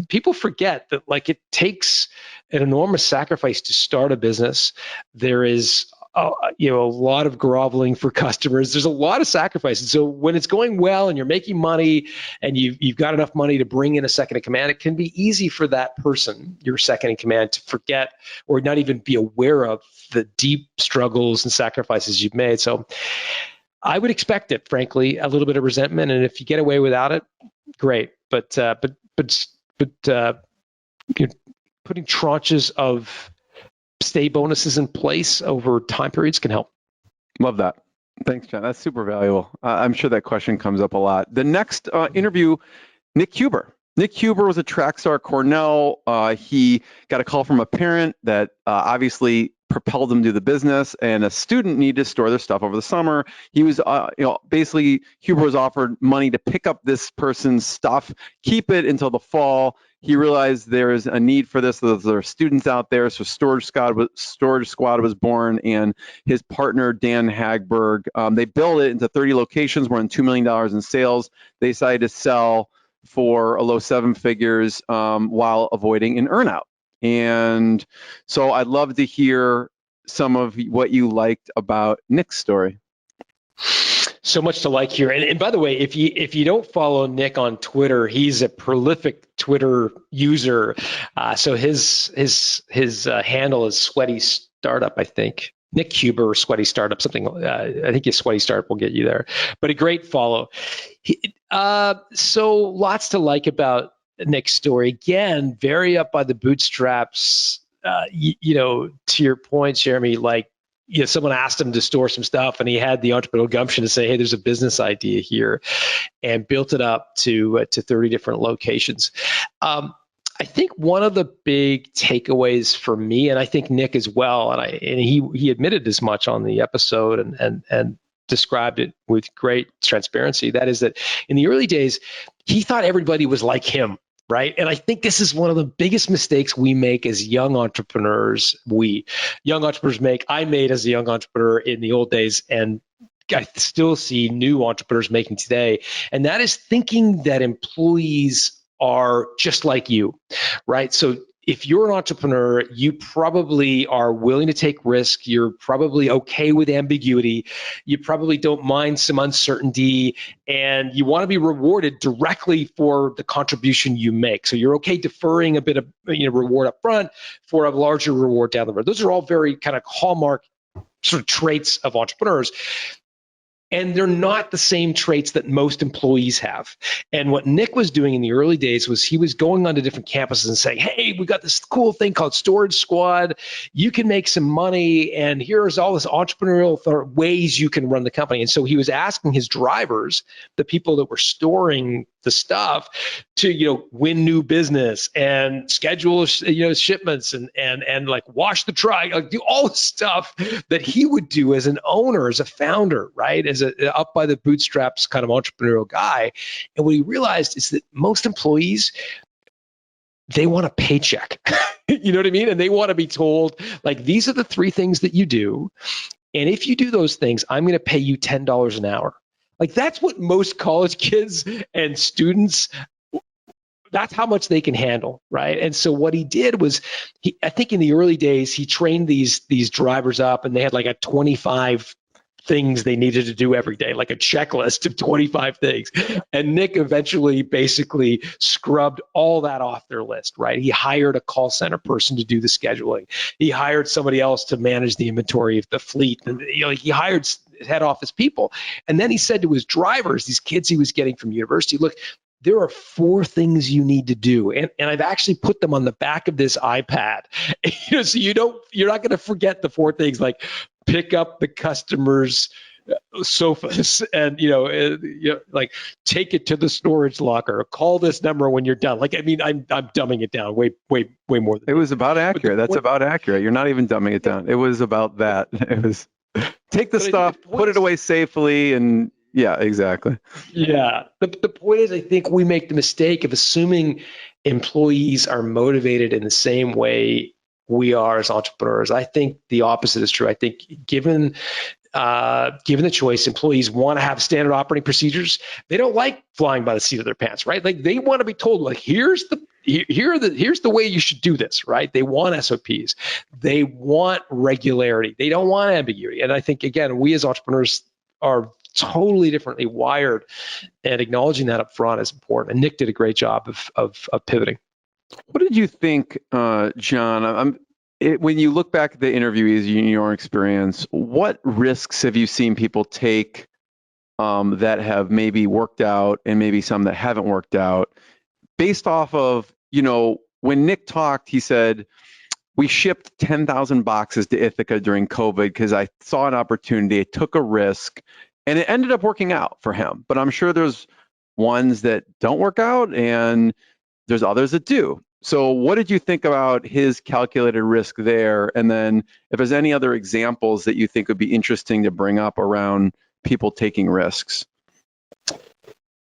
Speaker 3: people forget that like it takes an enormous sacrifice to start a business. There is a lot of groveling for customers. There's a lot of sacrifice. And so when it's going well and you're making money and you've got enough money to bring in a second in command, it can be easy for that person, your second in command, to forget or not even be aware of the deep struggles and sacrifices you've made. So I would expect it, frankly, a little bit of resentment. And if you get away without it, great. But putting tranches of stay bonuses in place over time periods can help.
Speaker 8: Love that. Thanks, John. That's super valuable. I'm sure that question comes up a lot. The next interview, Nick Huber. Nick Huber was a track star at Cornell. He got a call from a parent that obviously propelled him to the business, and a student needed to store their stuff over the summer. He was, basically Huber was offered money to pick up this person's stuff, keep it until the fall. He realized there is a need for this. There are students out there. So Storage Squad was born, and his partner, Dan Hagberg, they built it into 30 locations, more than $2 million in sales. They decided to sell for a low 7 figures while avoiding an earnout. And so I'd love to hear some of what you liked about Nick's story.
Speaker 3: So much to like here. And by the way, if you don't follow Nick on Twitter, he's a prolific Twitter user. So his handle is Sweaty Startup, I think. Nick Huber, Sweaty Startup, something. I think his Sweaty Startup will get you there. But a great follow. So lots to like about Nick's story. Again, very up by the bootstraps. To your point, Jeremy, like, someone asked him to store some stuff and he had the entrepreneurial gumption to say, hey, there's a business idea here, and built it up to 30 different locations. I think one of the big takeaways for me, and I think Nick as well, and he admitted as much on the episode and described it with great transparency, that is that in the early days, he thought everybody was like him. Right. And I think this is one of the biggest mistakes we make as young entrepreneurs. I made as a young entrepreneur in the old days, and I still see new entrepreneurs making today. And that is thinking that employees are just like you. Right. So if you're an entrepreneur, you probably are willing to take risk. You're probably okay with ambiguity. You probably don't mind some uncertainty, and you want to be rewarded directly for the contribution you make. So you're okay deferring a bit of reward up front for a larger reward down the road. Those are all very kind of hallmark sort of traits of entrepreneurs. And they're not the same traits that most employees have. And what Nick was doing in the early days was he was going onto different campuses and saying, hey, we got this cool thing called Storage Squad. You can make some money, and here's all this entrepreneurial ways you can run the company. And so he was asking his drivers, the people that were storing the stuff, to win new business and schedule shipments and like wash the truck, like do all the stuff that he would do as an owner, as a founder, right? As a up by the bootstraps kind of entrepreneurial guy. And what he realized is that most employees, they want a paycheck. You know what I mean? And they want to be told, like, these are the 3 things that you do, and if you do those things, I'm going to pay you $10 an hour. Like, that's what most college kids and students, that's how much they can handle, right? And so what he did was, I think in the early days, he trained these drivers up, and they had like a 25 things they needed to do every day, like a checklist of 25 things. And Nick eventually basically scrubbed all that off their list, right? He hired a call center person to do the scheduling. He hired somebody else to manage the inventory of the fleet. And he hired head office people. And then he said to his drivers, these kids he was getting from university, look, there are 4 things you need to do. And I've actually put them on the back of this iPad. So you're not going to forget the 4 things, like pick up the customer's sofas and, like take it to the storage locker, call this number when you're done. Like, I mean, I'm dumbing it down way more than
Speaker 8: it was about accurate. That's about accurate. You're not even dumbing it down. It was about that. It was take the stuff, put it away safely, and yeah, exactly.
Speaker 3: Yeah. The point is, I think we make the mistake of assuming employees are motivated in the same way we are as entrepreneurs. I think the opposite is true. I think given the choice, employees want to have standard operating procedures. They don't like flying by the seat of their pants, right? Like, they want to be told, like, here's the way you should do this, right? They want SOPs. They want regularity. They don't want ambiguity. And I think, again, we as entrepreneurs are totally differently wired, and acknowledging that up front is important. And Nick did a great job of pivoting.
Speaker 8: What did you think, John? When you look back at the interviewees in your experience, what risks have you seen people take that have maybe worked out, and maybe some that haven't worked out, based off of, when Nick talked, he said, we shipped 10,000 boxes to Ithaca during COVID because I saw an opportunity, I took a risk, and it ended up working out for him. But I'm sure there's ones that don't work out, and there's others that do. So what did you think about his calculated risk there? And then if there's any other examples that you think would be interesting to bring up around people taking risks?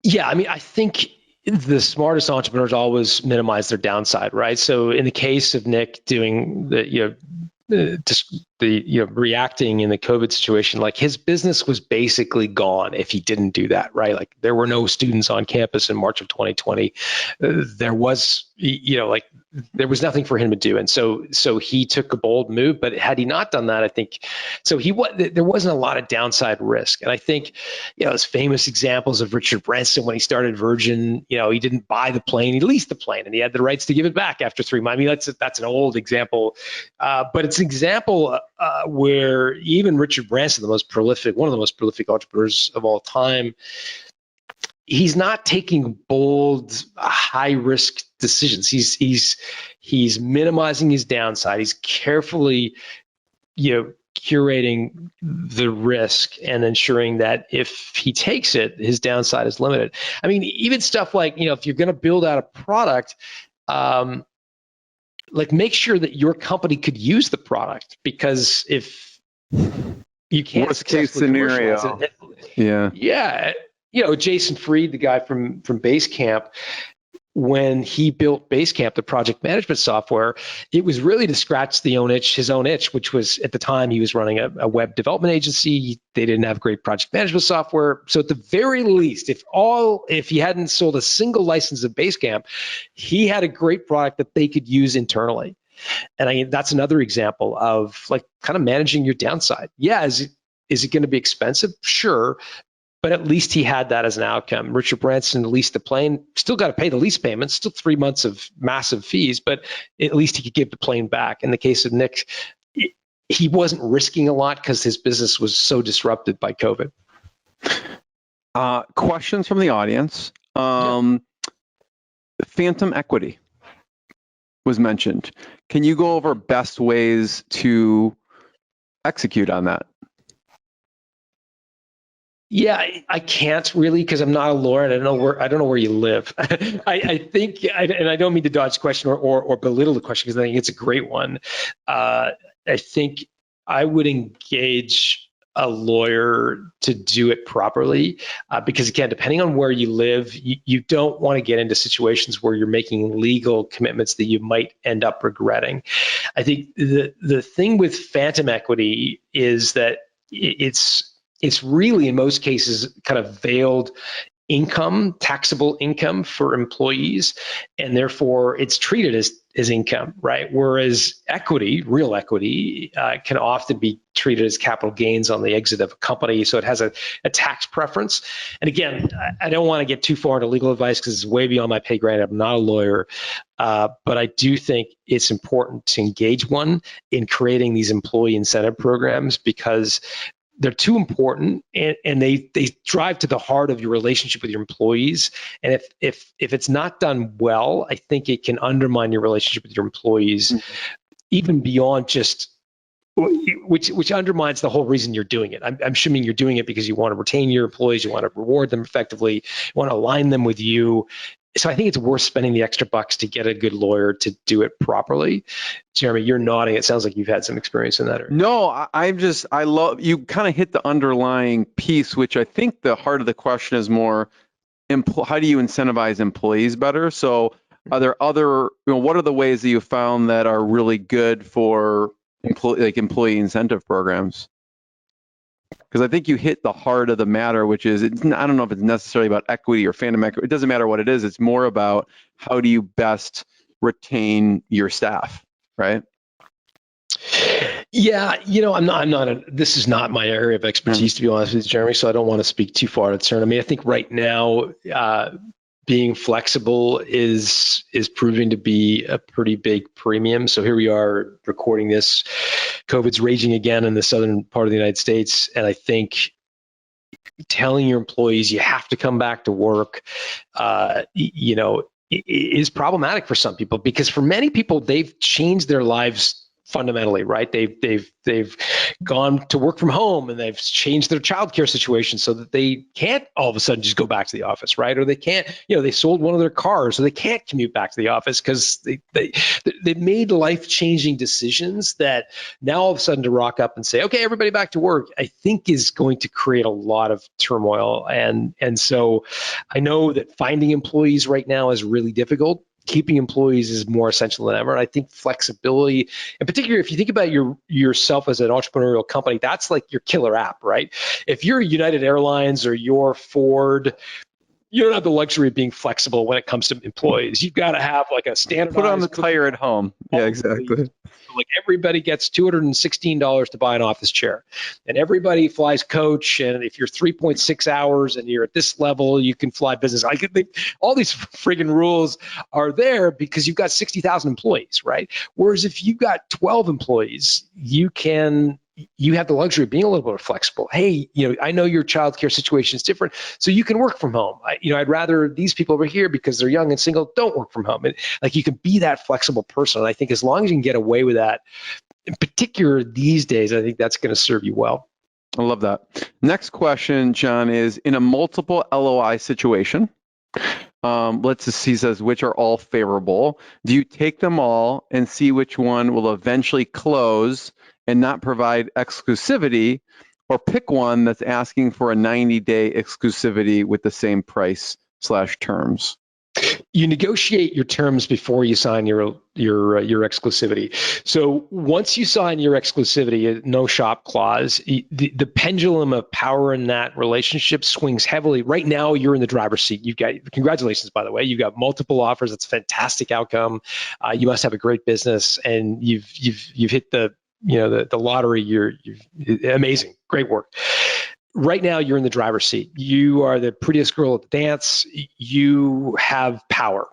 Speaker 3: Yeah, I mean, I think the smartest entrepreneurs always minimize their downside, right? So in the case of Nick doing the, just reacting in the COVID situation, like his business was basically gone if he didn't do that, right? Like there were no students on campus in March of 2020. There was, there was nothing for him to do. And so he took a bold move, but had he not done that, I think, there wasn't a lot of downside risk. And I think, those famous examples of Richard Branson when he started Virgin, he didn't buy the plane, he leased the plane and he had the rights to give it back after 3 months. I mean, that's an old example, but it's an example where even Richard Branson, one of the most prolific entrepreneurs of all time, he's not taking bold, high-risk decisions. He's minimizing his downside. He's carefully, curating the risk and ensuring that if he takes it, his downside is limited. I mean, even stuff like, if you're going to build out a product, like make sure that your company could use the product, because if you can't,
Speaker 8: worst case scenario,
Speaker 3: yeah. Jason Fried, the guy from Basecamp, when he built Basecamp, the project management software, it was really to scratch his own itch, which was at the time he was running a web development agency. They didn't have great project management software. So at the very least, if he hadn't sold a single license of Basecamp, he had a great product that they could use internally. And that's another example of like kind of managing your downside. Yeah, is it going to be expensive? Sure. But at least he had that as an outcome. Richard Branson leased the plane, still got to pay the lease payments, still 3 months of massive fees, but at least he could give the plane back. In the case of Nick, he wasn't risking a lot because his business was so disrupted by COVID.
Speaker 8: Questions from the audience. Phantom equity was mentioned. Can you go over best ways to execute on that?
Speaker 3: Yeah, I can't really, because I'm not a lawyer and I don't know where you live. I think, and I don't mean to dodge the question or belittle the question, because I think it's a great one. I think I would engage a lawyer to do it properly, because again, depending on where you live, you don't want to get into situations where you're making legal commitments that you might end up regretting. I think the thing with phantom equity is that it's really, in most cases, kind of veiled income, taxable income for employees, and therefore it's treated as income, right? Whereas equity, real equity, can often be treated as capital gains on the exit of a company, so it has a tax preference. And again, I don't want to get too far into legal advice because it's way beyond my pay grade. I'm not a lawyer, but I do think it's important to engage one in creating these employee incentive programs, because they're too important, and they drive to the heart of your relationship with your employees. And if it's not done well, I think it can undermine your relationship with your employees, even beyond just which undermines the whole reason you're doing it. I'm assuming you're doing it because you want to retain your employees, you want to reward them effectively, you want to align them with you. So I think it's worth spending the extra bucks to get a good lawyer to do it properly. Jeremy, you're nodding. It sounds like you've had some experience in that area.
Speaker 8: No, I love, you kind of hit the underlying piece, which I think the heart of the question is more, how do you incentivize employees better? So are there other, what are the ways that you found that are really good for employee incentive programs? Because I think you hit the heart of the matter, which is, I don't know if it's necessarily about equity or phantom equity. It doesn't matter what it is. It's more about how do you best retain your staff, right?
Speaker 3: Yeah, this is not my area of expertise, to be honest with you, Jeremy, so I don't want to speak too far to turn. I mean, I think right now, being flexible is proving to be a pretty big premium. So here we are recording this. COVID's raging again in the southern part of the United States. And I think telling your employees you have to come back to work, is problematic for some people, because for many people, they've changed their lives fundamentally, right? They've gone to work from home, and they've changed their childcare situation so that they can't all of a sudden just go back to the office, right? Or they can't, they sold one of their cars, so they can't commute back to the office because they made life-changing decisions that now all of a sudden to rock up and say, okay, everybody back to work, I think is going to create a lot of turmoil. And so I know that finding employees right now is really difficult. keeping employees is more essential than ever. And I think flexibility, in particular, if you think about yourself as an entrepreneurial company, that's like your killer app, right? If you're United Airlines or you're Ford, you don't have the luxury of being flexible when it comes to employees. You've got to have like a standardized.
Speaker 8: Put on the tire at home. Yeah, exactly.
Speaker 3: Like everybody gets $216 to buy an office chair, and everybody flies coach. And if you're 3.6 hours and you're at this level, you can fly business. All these friggin' rules are there because you've got 60,000 employees, right? Whereas if you've got 12 employees, you have the luxury of being a little bit more flexible. Hey, I know your childcare situation is different, so you can work from home. I'd rather these people over here, because they're young and single, don't work from home. And like, you can be that flexible person. And I think as long as you can get away with that, in particular these days, I think that's going to serve you well.
Speaker 8: I love that. Next question, John, is in a multiple LOI situation. Let's just see, he says, which are all favorable. Do you take them all and see which one will eventually close and not provide exclusivity, or pick one that's asking for a 90-day exclusivity with the same price/terms?
Speaker 3: You negotiate your terms before you sign your exclusivity. So once you sign your exclusivity, no shop clause, the pendulum of power in that relationship swings heavily. Right now, you're in the driver's seat. Congratulations, by the way, you've got multiple offers. That's a fantastic outcome. You must have a great business, and you've hit the lottery. You're amazing. Great work. Right now, you're in the driver's seat. You are the prettiest girl at the dance. You have power,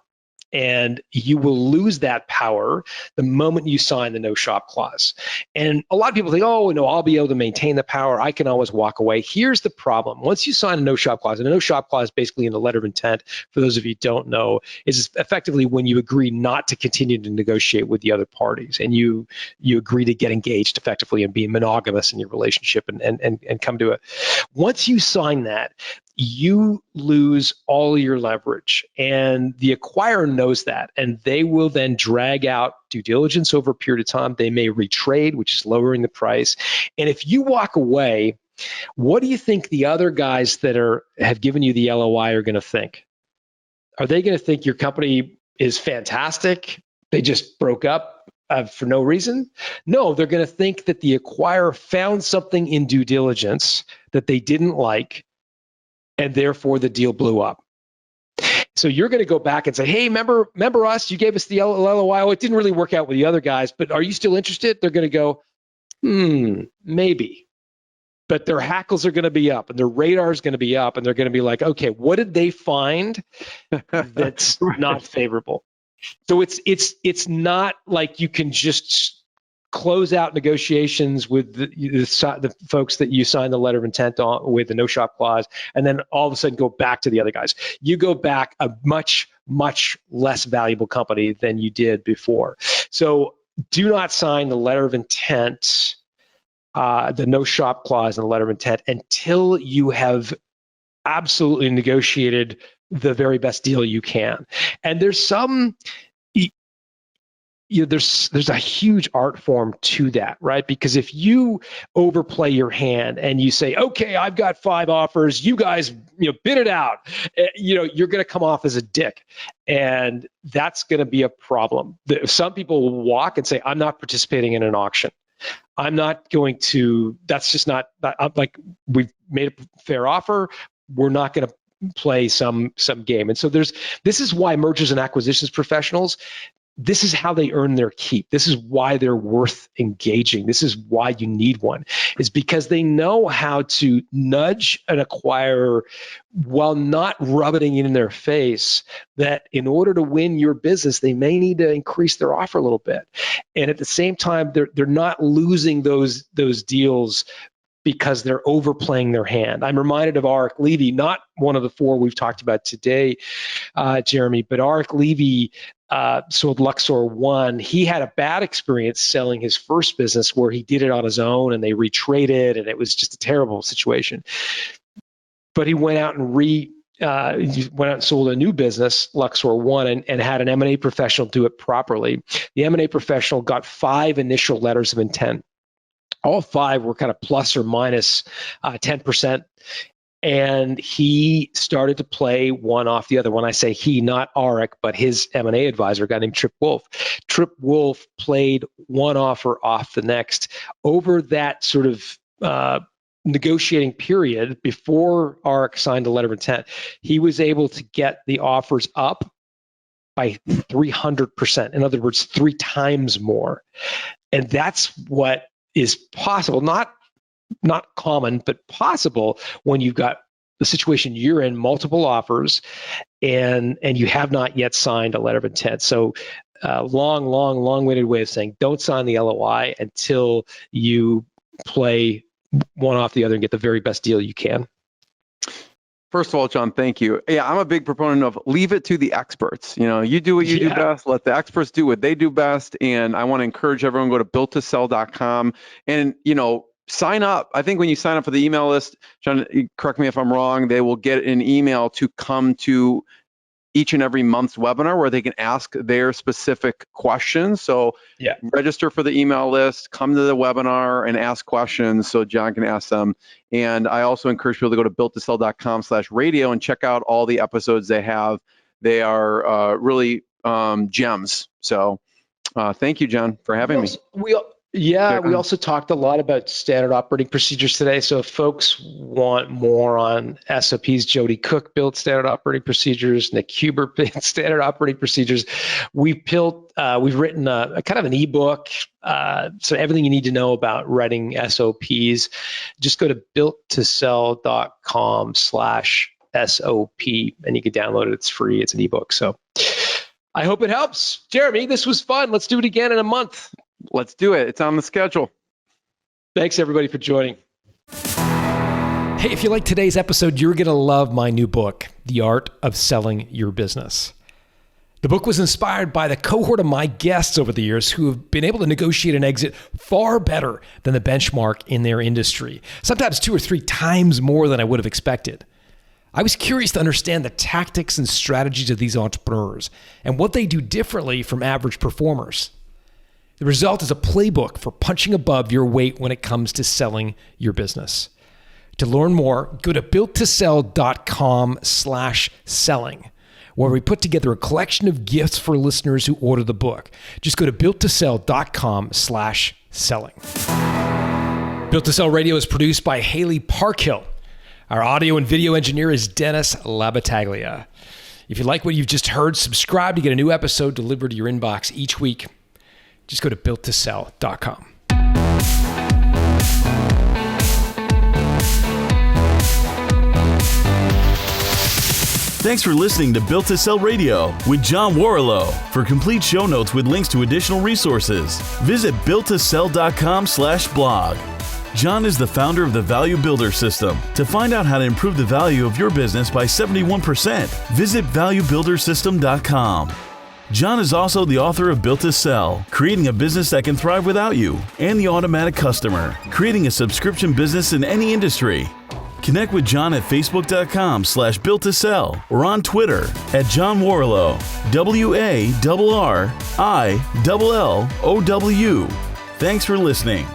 Speaker 3: and you will lose that power the moment you sign the no shop clause. And a lot of people think, oh, no, I'll be able to maintain the power. I can always walk away. Here's the problem. Once you sign a no shop clause, and a no shop clause basically in the letter of intent, for those of you who don't know, is effectively when you agree not to continue to negotiate with the other parties, and you agree to get engaged effectively and be monogamous in your relationship and come to once you sign that, you lose all your leverage, and the acquirer knows that, and they will then drag out due diligence over a period of time. They may retrade, which is lowering the price. And if you walk away, what do you think the other guys that have given you the LOI are going to think? Are they going to think your company is fantastic? They just broke up for no reason? No, they're going to think that the acquirer found something in due diligence that they didn't like, and therefore the deal blew up. So you're going to go back and say, hey, remember us? You gave us the LOI. Oh, it didn't really work out with the other guys, but are you still interested? They're going to go, maybe. But their hackles are going to be up, and their radar is going to be up, and they're going to be like, okay, what did they find that's not favorable? So it's not like you can just close out negotiations with the folks that you signed the letter of intent on with the no shop clause, and then all of a sudden go back to the other guys. You go back a much, much less valuable company than you did before. So do not sign the letter of intent, the no shop clause and the letter of intent, until you have absolutely negotiated the very best deal you can. And there's there's a huge art form to that, right? Because if you overplay your hand and you say, okay, I've got 5 offers, you guys, bid it out, you're going to come off as a dick. And that's going to be a problem. Some people will walk and say, I'm not participating in an auction. I'm not going to, that's just not, like, we've made a fair offer. We're not going to play some game. And so this is why mergers and acquisitions professionals, this is how they earn their keep. This is why they're worth engaging. This is why you need one, is because they know how to nudge an acquirer while not rubbing it in their face that in order to win your business, they may need to increase their offer a little bit. And at the same time, they're not losing those deals because they're overplaying their hand. I'm reminded of Arik Levy, not one of the 4 we've talked about today, Jeremy, but Arik Levy sold Luxor One. He had a bad experience selling his first business where he did it on his own and they retraded, and it was just a terrible situation. But he went out and sold a new business, Luxor One, and had an M&A professional do it properly. The M&A professional got 5 initial letters of intent. All 5 were kind of plus or minus 10%. And he started to play one off the other. When I say he, not Arik, but his M&A advisor, a guy named Trip Wolf. Trip Wolf played one offer off the next over that sort of negotiating period before Arik signed a letter of intent. He was able to get the offers up by 300%. In other words, 3 times more. And that's what is possible. Not common, but possible when you've got the situation you're in, multiple offers, and you have not yet signed a letter of intent. So long-winded way of saying don't sign the LOI until you play one off the other and get the very best deal you can.
Speaker 8: First of all, John, thank you. Yeah, I'm a big proponent of leave it to the experts. You do what you do best. Let the experts do what they do best. And I want to encourage everyone to go to builttosell.com and, sign up. I think when you sign up for the email list, John, correct me if I'm wrong, they will get an email to come to each and every month's webinar where they can ask their specific questions. So register for the email list, come to the webinar and ask questions so John can ask them. And I also encourage people to go to builttosell.com/radio and check out all the episodes they have. They are really gems. So thank you, John, for having me.
Speaker 3: We also talked a lot about standard operating procedures today. So if folks want more on SOPs, Jodie Cook built standard operating procedures, Nick Huber built standard operating procedures. We've written a kind of an ebook. So everything you need to know about writing SOPs, just go to builttosell.com/SOP and you can download it. It's free. It's an ebook. So I hope it helps. Jeremy, this was fun. Let's do it again in a month.
Speaker 8: Let's do it. It's on the schedule.
Speaker 3: Thanks, everybody, for joining.
Speaker 7: Hey, if you like today's episode, you're going to love my new book, The Art of Selling Your Business. The book was inspired by the cohort of my guests over the years who have been able to negotiate an exit far better than the benchmark in their industry, sometimes 2 or 3 times more than I would have expected. I was curious to understand the tactics and strategies of these entrepreneurs and what they do differently from average performers. The result is a playbook for punching above your weight when it comes to selling your business. To learn more, go to builttosell.com/selling, where we put together a collection of gifts for listeners who order the book. Just go to builttosell.com/selling. Built to Sell Radio is produced by Haley Parkhill. Our audio and video engineer is Dennis Labataglia. If you like what you've just heard, subscribe to get a new episode delivered to your inbox each week. Just go to builttosell.com.
Speaker 6: Thanks for listening to Built to Sell Radio with John Warrillow. For complete show notes with links to additional resources, visit builttosell.com/blog. John is the founder of the Value Builder System. To find out how to improve the value of your business by 71%, visit valuebuildersystem.com. John is also the author of Built to Sell, Creating a Business That Can Thrive Without You, and The Automatic Customer, Creating a Subscription Business in Any Industry. Connect with John at facebook.com/builttosell or on Twitter at John Warrillow, WARRILLOW. Thanks for listening.